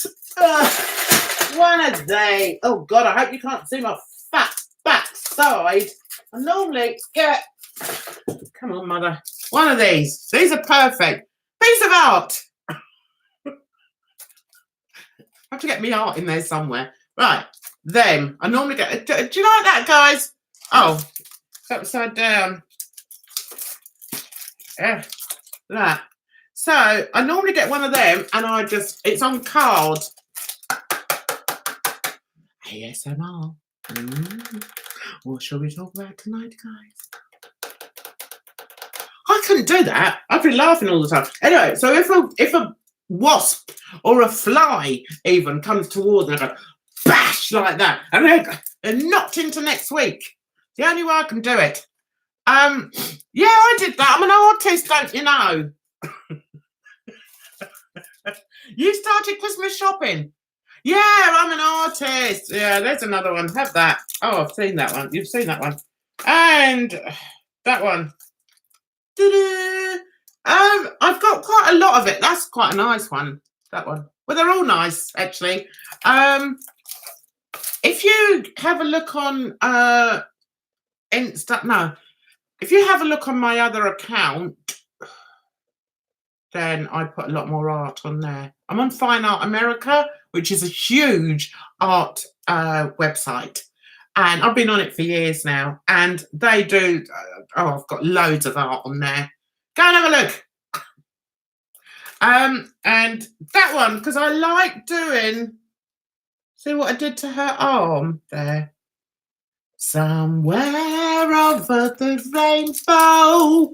one a day. Oh, God, I hope you can't see my fat backside. I normally get, come on, mother, one of these. These are perfect. Piece of art. I have to get me art in there somewhere. Right, them. I normally get, do you like that, guys? Oh, upside down. Yeah, that. So I normally get one of them and it's on card. ASMR. What shall we talk about tonight, guys? I couldn't do that. I'd be laughing all the time. Anyway, so if a wasp or a fly even comes towards me, I go bash like that, and they're knocked into next week. The only way I can do it. Yeah, I did that. I'm an artist, don't you know? You started Christmas shopping. Yeah, I'm an artist. Yeah, there's another one. Have that. Oh, I've seen that one. You've seen that one. And that one. I've got quite a lot of it. That's quite a nice one. That one. Well, they're all nice, actually. If you have a look on if you have a look on my other account, then I put a lot more art on there. I'm on Fine Art America, which is a huge art website, and I've been on it for years now, and they do I've got loads of art on there. Go and have a look. And that one, because I like doing, see what I did to her arm there. Somewhere over the rainbow.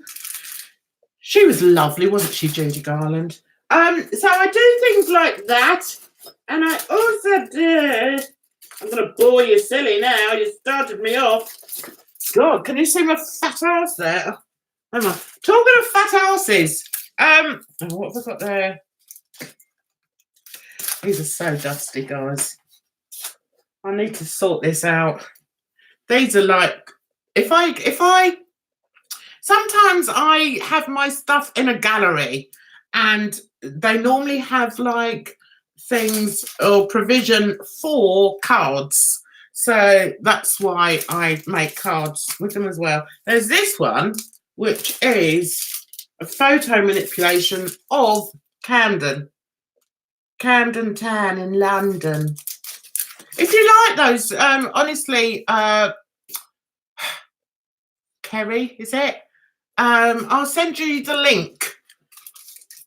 She was lovely, wasn't she, Judy Garland? So I do things like that. And I also did, I'm going to bore you silly now. You started me off. God, can you see my fat ass there? Talking of fat asses, What have I got there? These are so dusty, guys. I need to sort this out. These are like, if I sometimes I have my stuff in a gallery, and they normally have like things or provision for cards. So that's why I make cards with them as well. There's this one, which is a photo manipulation of Camden Town in London. If you like those, honestly, Kerry, is it? I'll send you the link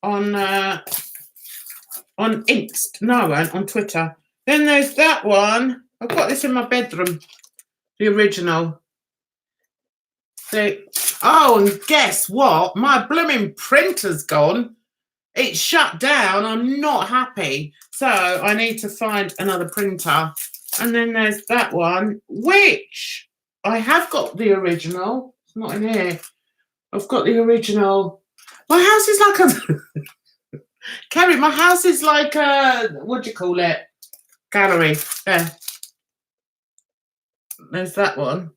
on on Twitter. Then there's that one. I've got this in my bedroom, the original. Oh, and guess what? My blooming printer's gone. It's shut down. I'm not happy. So I need to find another printer. And then there's that one, which I have got the original. It's not in here. I've got the original. My house is like a... Kerry, my house is like a... What do you call it? Gallery. There. There's that one.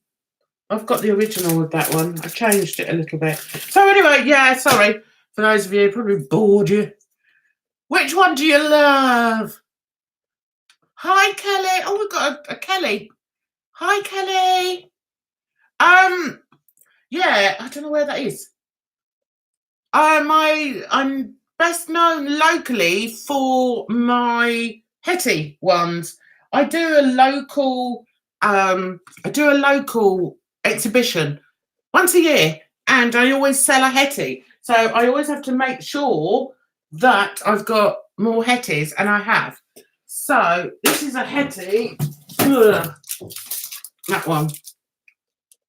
I've got the original with that one. I changed it a little bit. So anyway, yeah, sorry. For those of you who probably bored you. Which one do you love? Hi, Kelly. Oh, we've got a Kelly. Hi, Kelly. Yeah, I don't know where that is. I'm best known locally for my Hetty ones. I do a local exhibition once a year, and I always sell a Hetty. So I always have to make sure that I've got more Hetties, and I have. So this is a Hetty. Ugh. That one.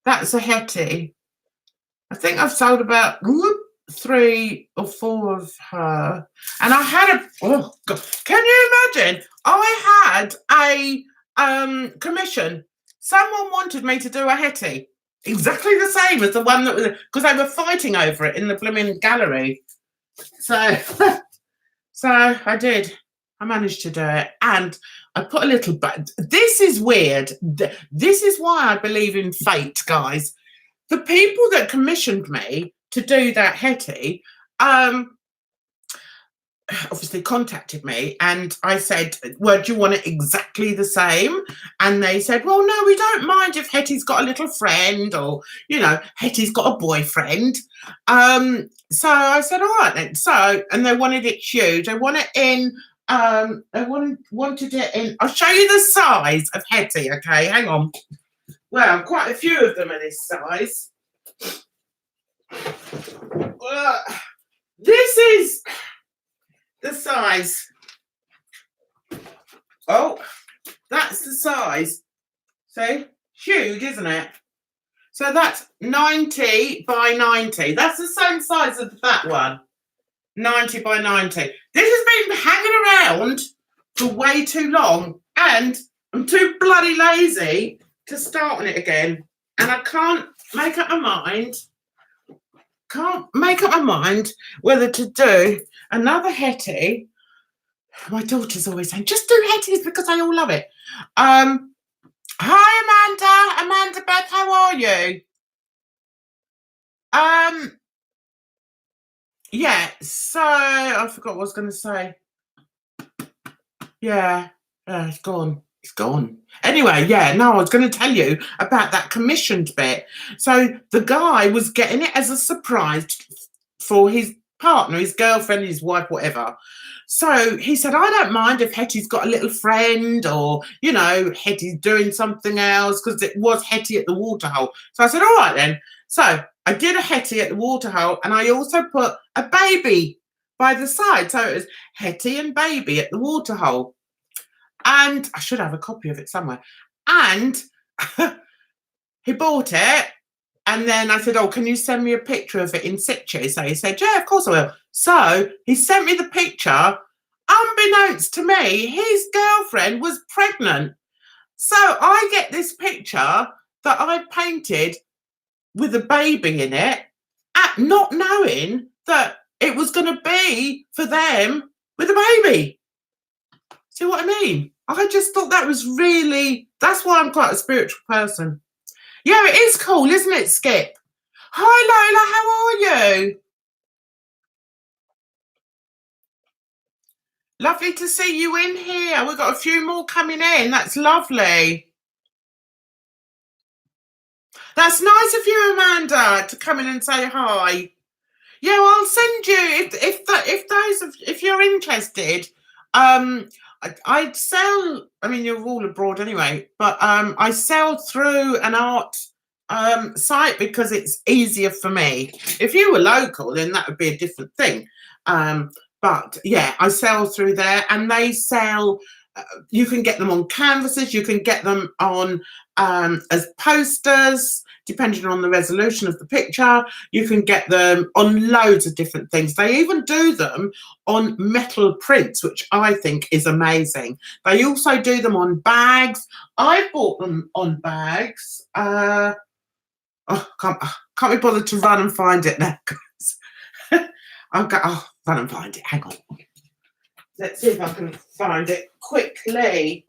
That's a Hetty. I think I've sold about 3 or 4 of her. And I had a... Oh, God. Can you imagine? I had a commission. Someone wanted me to do a Hetty. Exactly the same as the one that was... Because they were fighting over it in the blooming gallery. So... So I did. I managed to do it, and I put a little bit. This is weird. This is why I believe in fate, guys. The people that commissioned me to do that Hetty, obviously contacted me, and I said, well, do you want it exactly the same? And they said, well, no, we don't mind if Hetty's got a little friend, or, you know, Hetty's got a boyfriend. So I said, all right then. So, and they wanted it huge. They want it in, they wanted it in, I'll show you the size of Hetty, okay? Hang on. Well, quite a few of them are this size. This is the size. Oh, that's the size. See? Huge, isn't it? So that's 90 by 90. That's the same size as that one. 90 by 90. This has been hanging around for way too long, and I'm too bloody lazy to start on it again. And I can't make up my mind. Can't make up my mind whether to do another Hetty. My daughter's always saying, just do Hetties because I all love it. Hi, Amanda Beth, how are you? Yeah, so I forgot what I was going to say. Yeah, it's gone. It's gone. Anyway, yeah, no, I was going to tell you about that commissioned bit. So the guy was getting it as a surprise for his partner, his girlfriend, his wife, whatever. So he said, I don't mind if Hetty's got a little friend, or, you know, Hetty's doing something else, because it was Hetty at the waterhole. So I said, all right then. So I did a Hetty at the waterhole, and I also put a baby by the side. So it was Hetty and baby at the waterhole. And I should have a copy of it somewhere. And he bought it. And then I said, oh, can you send me a picture of it in situ? So he said, yeah, of course I will. So he sent me the picture. Unbeknownst to me, his girlfriend was pregnant. So I get this picture that I painted with a baby in it, not knowing that It was going to be for them with a baby. See what I mean? I just thought that was really, that's why I'm quite a spiritual person. Yeah, it is cool, isn't it, Skip? Hi, Lola, how are you? Lovely to see you in here. We've got a few more coming in. That's lovely. That's nice of you, Amanda, to come in and say hi. Yeah, I'll send you if you're interested. I'd sell. I mean, you're all abroad anyway, but I sell through an art site because it's easier for me. If you were local, then that would be a different thing. But yeah, I sell through there, and they sell. You can get them on canvases. You can get them on as posters, depending on the resolution of the picture. You can get them on loads of different things. They even do them on metal prints, which I think is amazing. They also do them on bags. I bought them on bags. Can't be bothered to run and find it now, guys. I'll run and find it. Hang on. Let's see if I can find it quickly.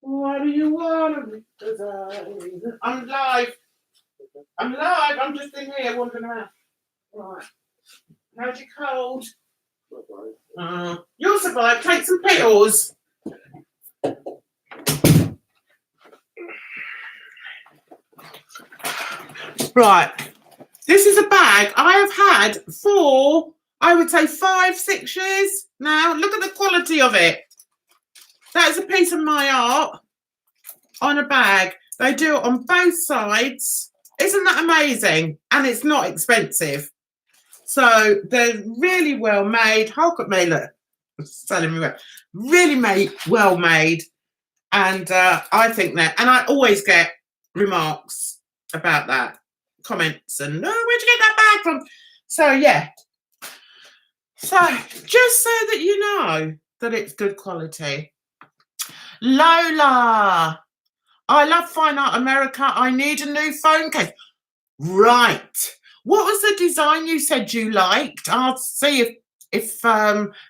What do you want me to say? I'm live. I'm live. I'm just in here wandering around. Right. How's your cold? You'll survive. Take some pills. Right. This is a bag I have had for, I would say, 5-6 years now. Look at the quality of it. That is a piece of my art on a bag. They do it on both sides. Isn't that amazing? And it's not expensive. So they're really well made. Look at me, look. It's telling me well. Really well made. And I think that, and I always get remarks about that. Comments and, oh, where'd you get that bag from? So yeah. So just so that you know that it's good quality. Lola, I love Fine Art America. I need a new phone case. Right. What was the design you said you liked? I'll see if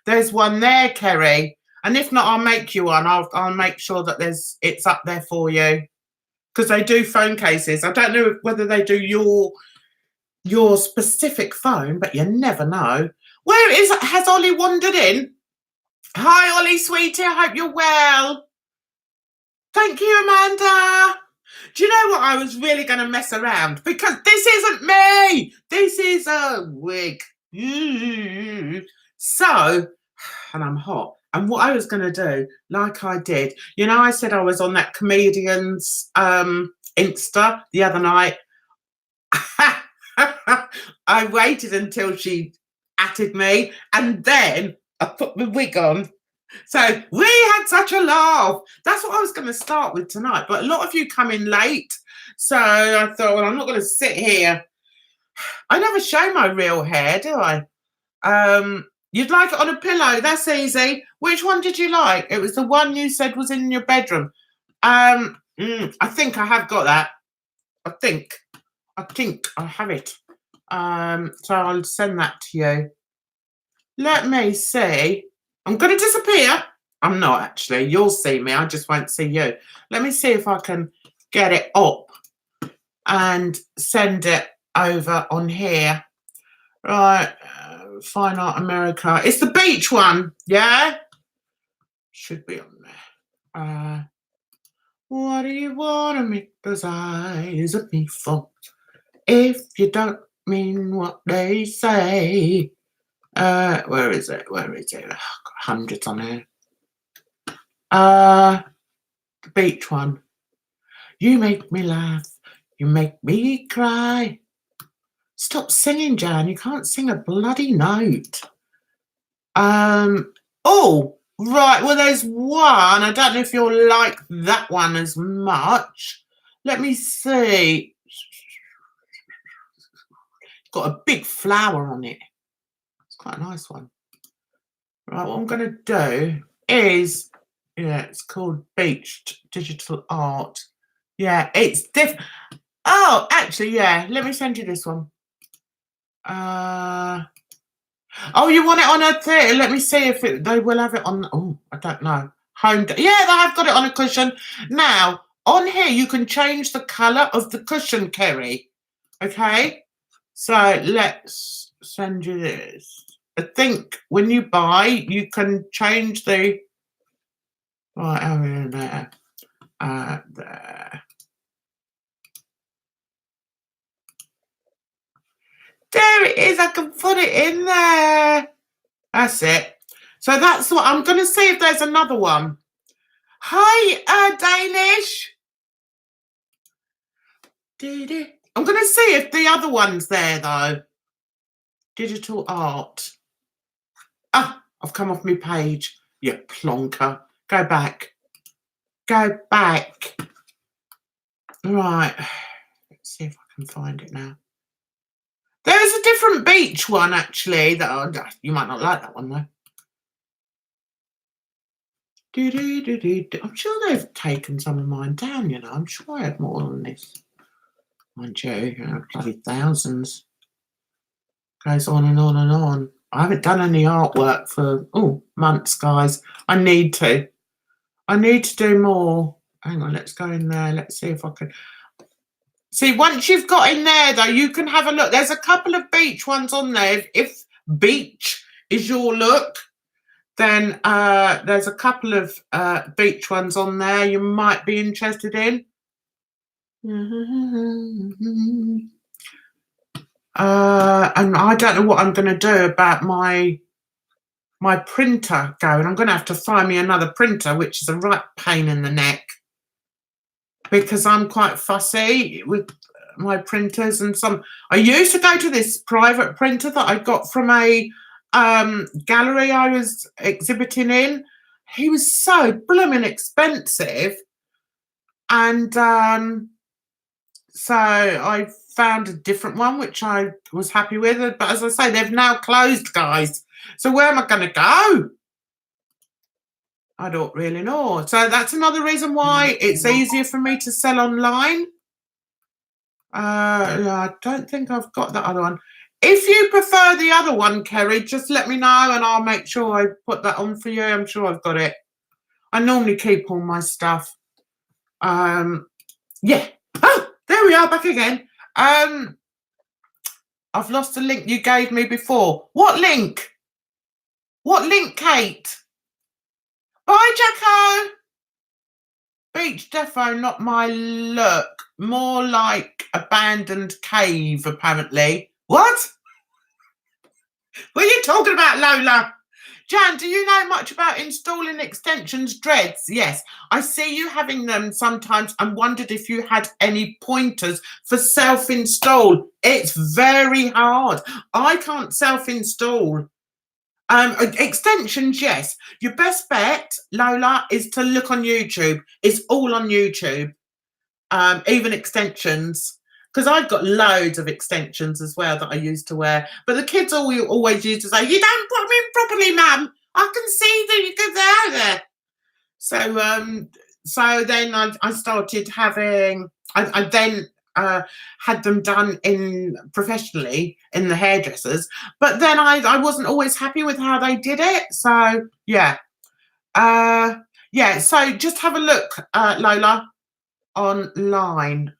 there's one there, Kerry. And if not, I'll make you one. I'll make sure that it's up there for you. Because they do phone cases. I don't know whether they do your specific phone, but you never know. Has Ollie wandered in? Hi, Ollie, sweetie. I hope you're well. Thank you, Amanda. Do you know what? I was really going to mess around because this isn't me. This is a wig. So, and I'm hot. And what I was going to do, like I did, you know, I said I was on that comedian's Insta the other night. I waited until she atted me and then I put my wig on. So we had such a laugh. That's what I was going to start with tonight. But a lot of you come in late. So I thought, well, I'm not going to sit here. I never show my real hair, do I? You'd like it on a pillow. That's easy. Which one did you like? It was the one you said was in your bedroom. I think I have got that. I think I have it. So I'll send that to you. Let me see. I'm going to disappear. I'm not actually. You'll see me. I just won't see you. Let me see if I can get it up and send it over on here. Right. Fine Art America. It's the beach one. Yeah? Should be on there. What do you want to make those eyes at me for? If you don't mean what they say. Where is it? Where is it? Oh, got hundreds on here. The beach one. You make me laugh. You make me cry. Stop singing, Jan. You can't sing a bloody note. Oh, right. Well, there's one. I don't know if you'll like that one as much. Let me see. It's got a big flower on it. It's quite a nice one. Right, what I'm going to do is, yeah, it's called Beached Digital Art. Yeah, it's different. Oh, actually, yeah. Let me send you this one. Oh, you want it on a thing? Let me see if they will have it on. Oh, I don't know. Yeah, they have got it on a cushion. Now, on here, you can change the colour of the cushion, Kerry. Okay? So, let's send you this. I think when you buy, you can change the... Right, over there. There. There it is. I can put it in there. That's it. So that's what I'm going to see if there's another one. Hi, Danish. I'm going to see if the other one's there, though. Digital art. Ah, I've come off my page. You plonker. Go back. Go back. Right. Let's see if I can find it now. There's a different beach one, actually. That you might not like that one, though. I'm sure they've taken some of mine down, you know. I'm sure I had more than this. Mind you, bloody thousands. Goes on and on and on. I haven't done any artwork for months, guys. I need to do more. Hang on, let's go in there. Let's see if I can. See, once you've got in there, though, you can have a look. There's a couple of beach ones on there. If beach is your look, then there's a couple of beach ones on there you might be interested in. And I don't know what I'm going to do about my printer going. I'm going to have to find me another printer, which is a right pain in the neck, because I'm quite fussy with my printers. And I used to go to this private printer that I got from a gallery I was exhibiting in. He was so blooming expensive, and so I found a different one which I was happy with. But as I say, they've now closed, guys. So where am I going to go? I don't really know. So that's another reason why it's easier for me to sell online. I don't think I've got that other one. If you prefer the other one, Kerry, just let me know and I'll make sure I put that on for you. I'm sure I've got it. I normally keep all my stuff. Yeah. Oh, there we are, back again. I've lost the link you gave me before. What link? What link, Kate? Bye, Jacko. Beach defo, not my look. More like abandoned cave, apparently. What? What are you talking about, Lola? Jan, do you know much about installing extensions, dreads? Yes, I see you having them sometimes and wondered if you had any pointers for self-install. It's very hard. I can't self-install. Extensions, yes. Your best bet, Lola, is to look on YouTube. It's all on YouTube. Even extensions. Because I've got loads of extensions as well that I used to wear. But the kids always used to say, you don't put them in properly, Mum. I can see that you get there. So then I started having, I then had them done professionally in the hairdressers. But then I wasn't always happy with how they did it. So, yeah. So just have a look, Lola, online.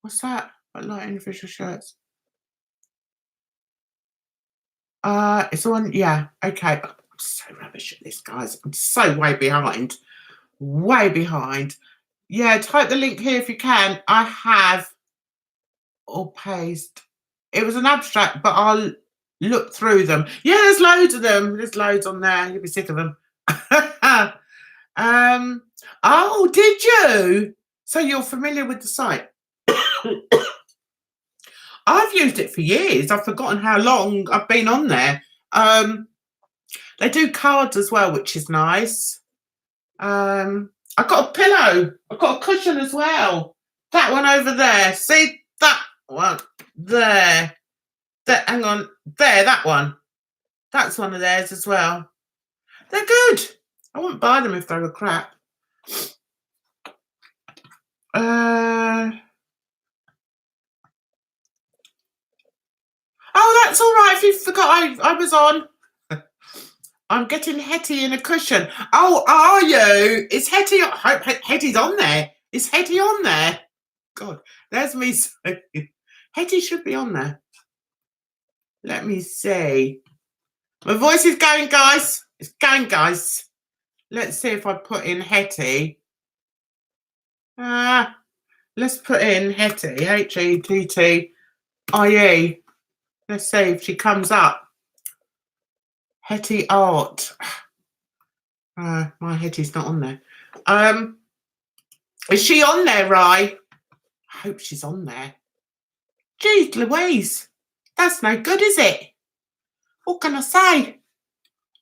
What's that? Light official shirts. It's on. Yeah. Okay. I'm so rubbish at this, guys. I'm so way behind. Way behind. Yeah. Type the link here if you can. I have. Or paste. It was an abstract, but I'll look through them. Yeah, there's loads of them. There's loads on there. You'll be sick of them. Oh, did you? So you're familiar with the site? I've used it for years. I've forgotten how long I've been on there. They do cards as well, which is nice. I've got a pillow. I've got a cushion as well. That one over there. See that one there. Hang on. There, that one. That's one of theirs as well. They're good. I wouldn't buy them if they were crap. Oh, Oh, that's all right if you forgot I was on. I'm getting Hetty in a cushion. Oh, are you? Is Hetty? I hope Hetty's on there. Is Hetty on there? God, there's me saying Hetty should be on there. Let me see. My voice is going, guys. It's going, guys. Let's see if I put in Hetty. Let's put in Hetty. Hettie. Let's see if she comes up. Hetty Art. My Hetty's not on there. Is she on there, Rye? I hope she's on there. Geez, Louise. That's no good, is it? What can I say?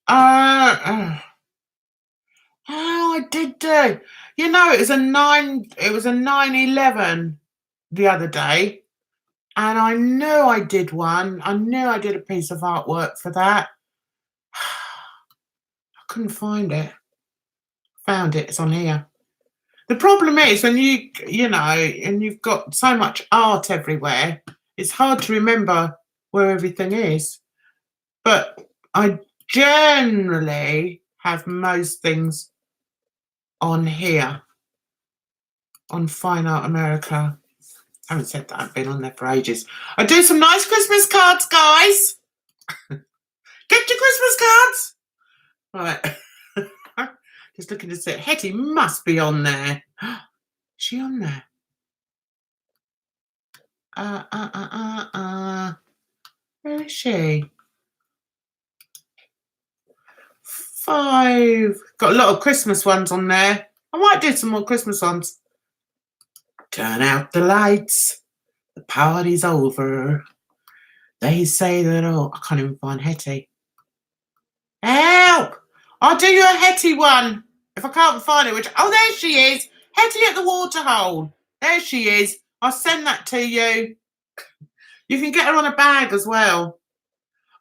Oh, I did do. You know, it was a 9/11 the other day. And I knew I did one. I knew I did a piece of artwork for that. I couldn't find it. Found it. It's on here. The problem is when you know, and you've got so much art everywhere, it's hard to remember where everything is. But I generally have most things on here, on Fine Art America. I haven't said that. I've been on there for ages. I do some nice Christmas cards, guys. Get your Christmas cards. Right. Just looking to see. Hetty must be on there. Is she on there? Where is she? 5. Got a lot of Christmas ones on there. I might do some more Christmas ones. Turn out the lights. The party's over. They say that, oh, I can't even find Hetty. Help! I'll do you a Hetty one. If I can't find it, oh, there she is. Hetty at the waterhole. There she is. I'll send that to you. You can get her on a bag as well.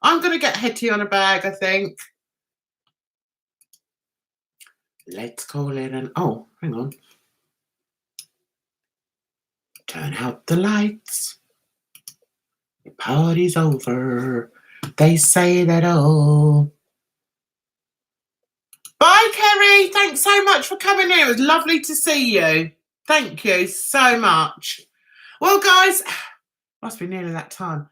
I'm going to get Hetty on a bag, I think. Let's call it an... Oh, hang on. Turn out the lights. The party's over. They say that, oh. Bye, Kerry. Thanks so much for coming in. It was lovely to see you. Thank you so much. Well, guys, must be nearly that time.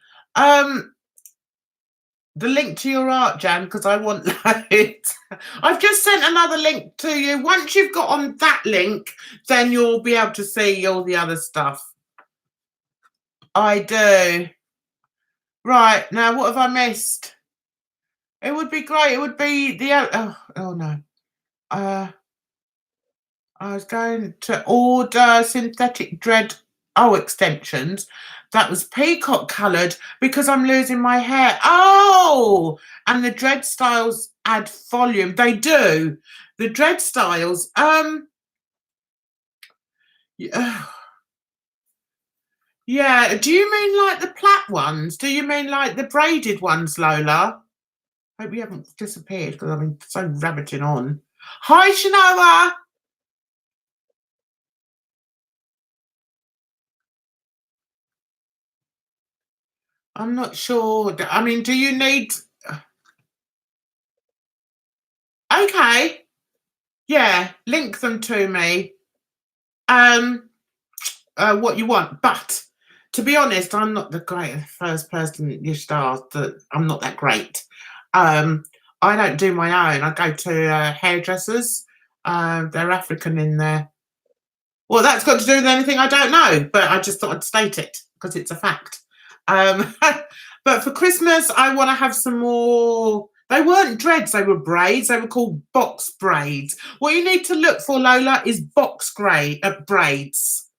The link to your art, Jan, because I want that. I've just sent another link to you. Once you've got on that link, then you'll be able to see all the other stuff. I do. Right, now what have I missed? It would be great. It would be the... Oh no. I was going to order synthetic dread extensions. That was peacock coloured because I'm losing my hair. Oh, and the dread styles add volume. They do. The dread styles. Yeah. Do you mean like the plait ones? Do you mean like the braided ones, Lola? Hope you haven't disappeared because I've been so rabbiting on. Hi, Shanoa. I'm not sure. I mean, do you need... Okay. Yeah, link them to me. What you want. But to be honest, I'm not the first person you start. I'm not that great. I don't do my own. I go to hairdressers. They're African in there. Well, that's got to do with anything I don't know, but I just thought I'd state it because it's a fact. But for Christmas, I want to have some more. They weren't dreads, they were braids. They were called box braids. What you need to look for, Lola, is box braids.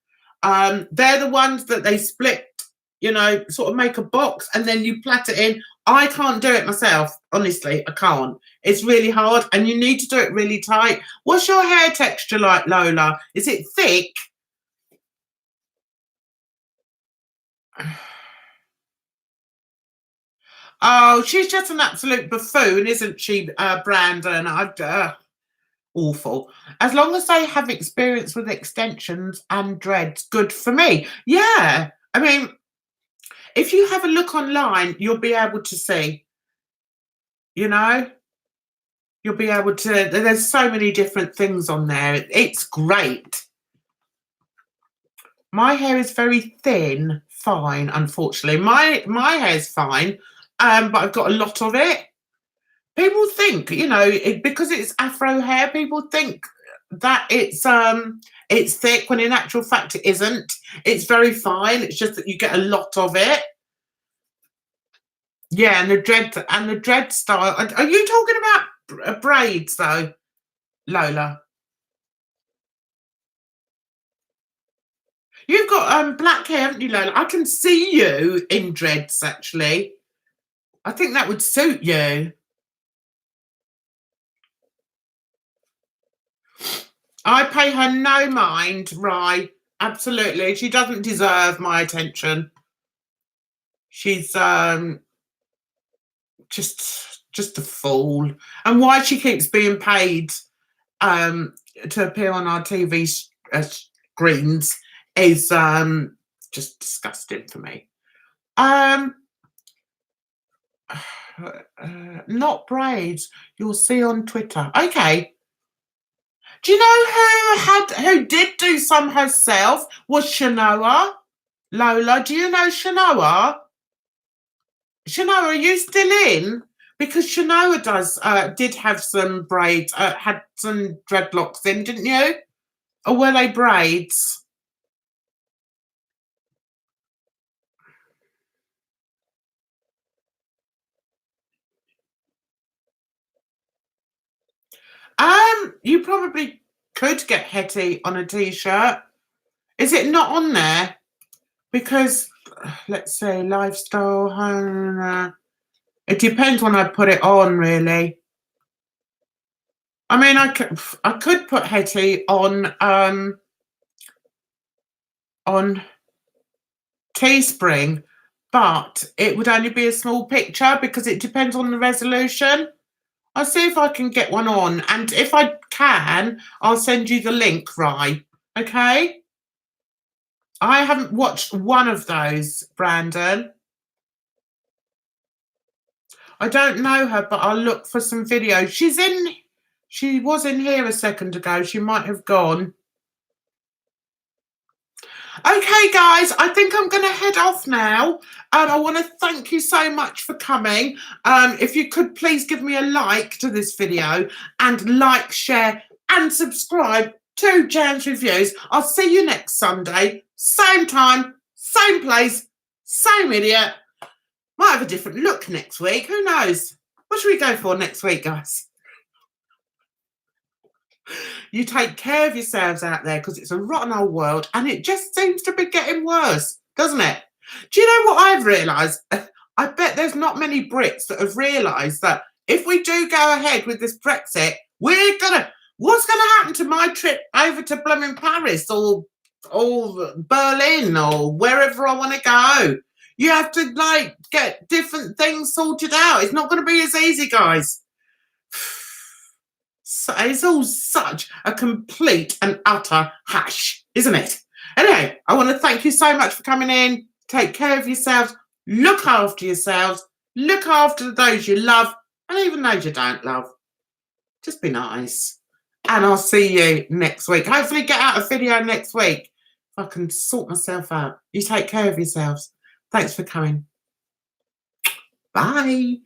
They're the ones that they split, you know, sort of make a box and then you plait it in. I can't do it myself. Honestly, I can't. It's really hard and you need to do it really tight. What's your hair texture like, Lola? Is it thick? Oh, she's just an absolute buffoon, isn't she, Brandon? Awful. As long as they have experience with extensions and dreads, good for me. Yeah. I mean, if you have a look online, you'll be able to see, you know, you'll be able to, there's so many different things on there. It's great. My hair is very thin, fine, unfortunately. My hair is fine, but I've got a lot of it. People think, you know, because it's Afro hair, people think that it's thick when in actual fact it isn't. It's very fine. It's just that you get a lot of it. Yeah, and the dread style. Are you talking about braids though, Lola? You've got black hair, haven't you, Lola? I can see you in dreads actually. I think that would suit you. I pay her no mind, right? Absolutely. She doesn't deserve my attention. She's just a fool. And why she keeps being paid to appear on our TV screens is just disgusting for me. Not braids. You'll see on Twitter. Okay. Do you know who did do some herself? Was Shanoa. Lola, do you know Shanoa? Shanoa, are you still in? Because Shanoa did have some braids, had some dreadlocks in, didn't you? Or were they braids? You probably could get Hetty on a t-shirt. Is it not on there? Because let's say lifestyle home. It depends when I put it on, really. I mean, I could put Hetty on Teespring, but it would only be a small picture because it depends on the resolution. I'll see if I can get one on, and if I can, I'll send you the link, Rye. Okay? I haven't watched one of those, Brandon. I don't know her, but I'll look for some videos. She was in here a second ago. She might have gone. Okay, guys, I think I'm going to head off now. I want to thank you so much for coming. If you could please give me a like to this video and like, share and subscribe to Jan's Reviews. I'll see you next Sunday. Same time, same place, same idiot. Might have a different look next week. Who knows? What should we go for next week, guys? You take care of yourselves out there because it's a rotten old world and it just seems to be getting worse, doesn't it? Do you know what I've realised? I bet there's not many Brits that have realised that if we do go ahead with this Brexit, what's gonna happen to my trip over to blooming Paris or Berlin or wherever I want to go? You have to like get different things sorted out. It's not going to be as easy, guys. So it's all such a complete and utter hash, isn't it? Anyway, I want to thank you so much for coming in. Take care of yourselves. Look after yourselves. Look after those you love and even those you don't love. Just be nice. And I'll see you next week. Hopefully get out a video next week if I can sort myself out. You take care of yourselves. Thanks for coming. Bye.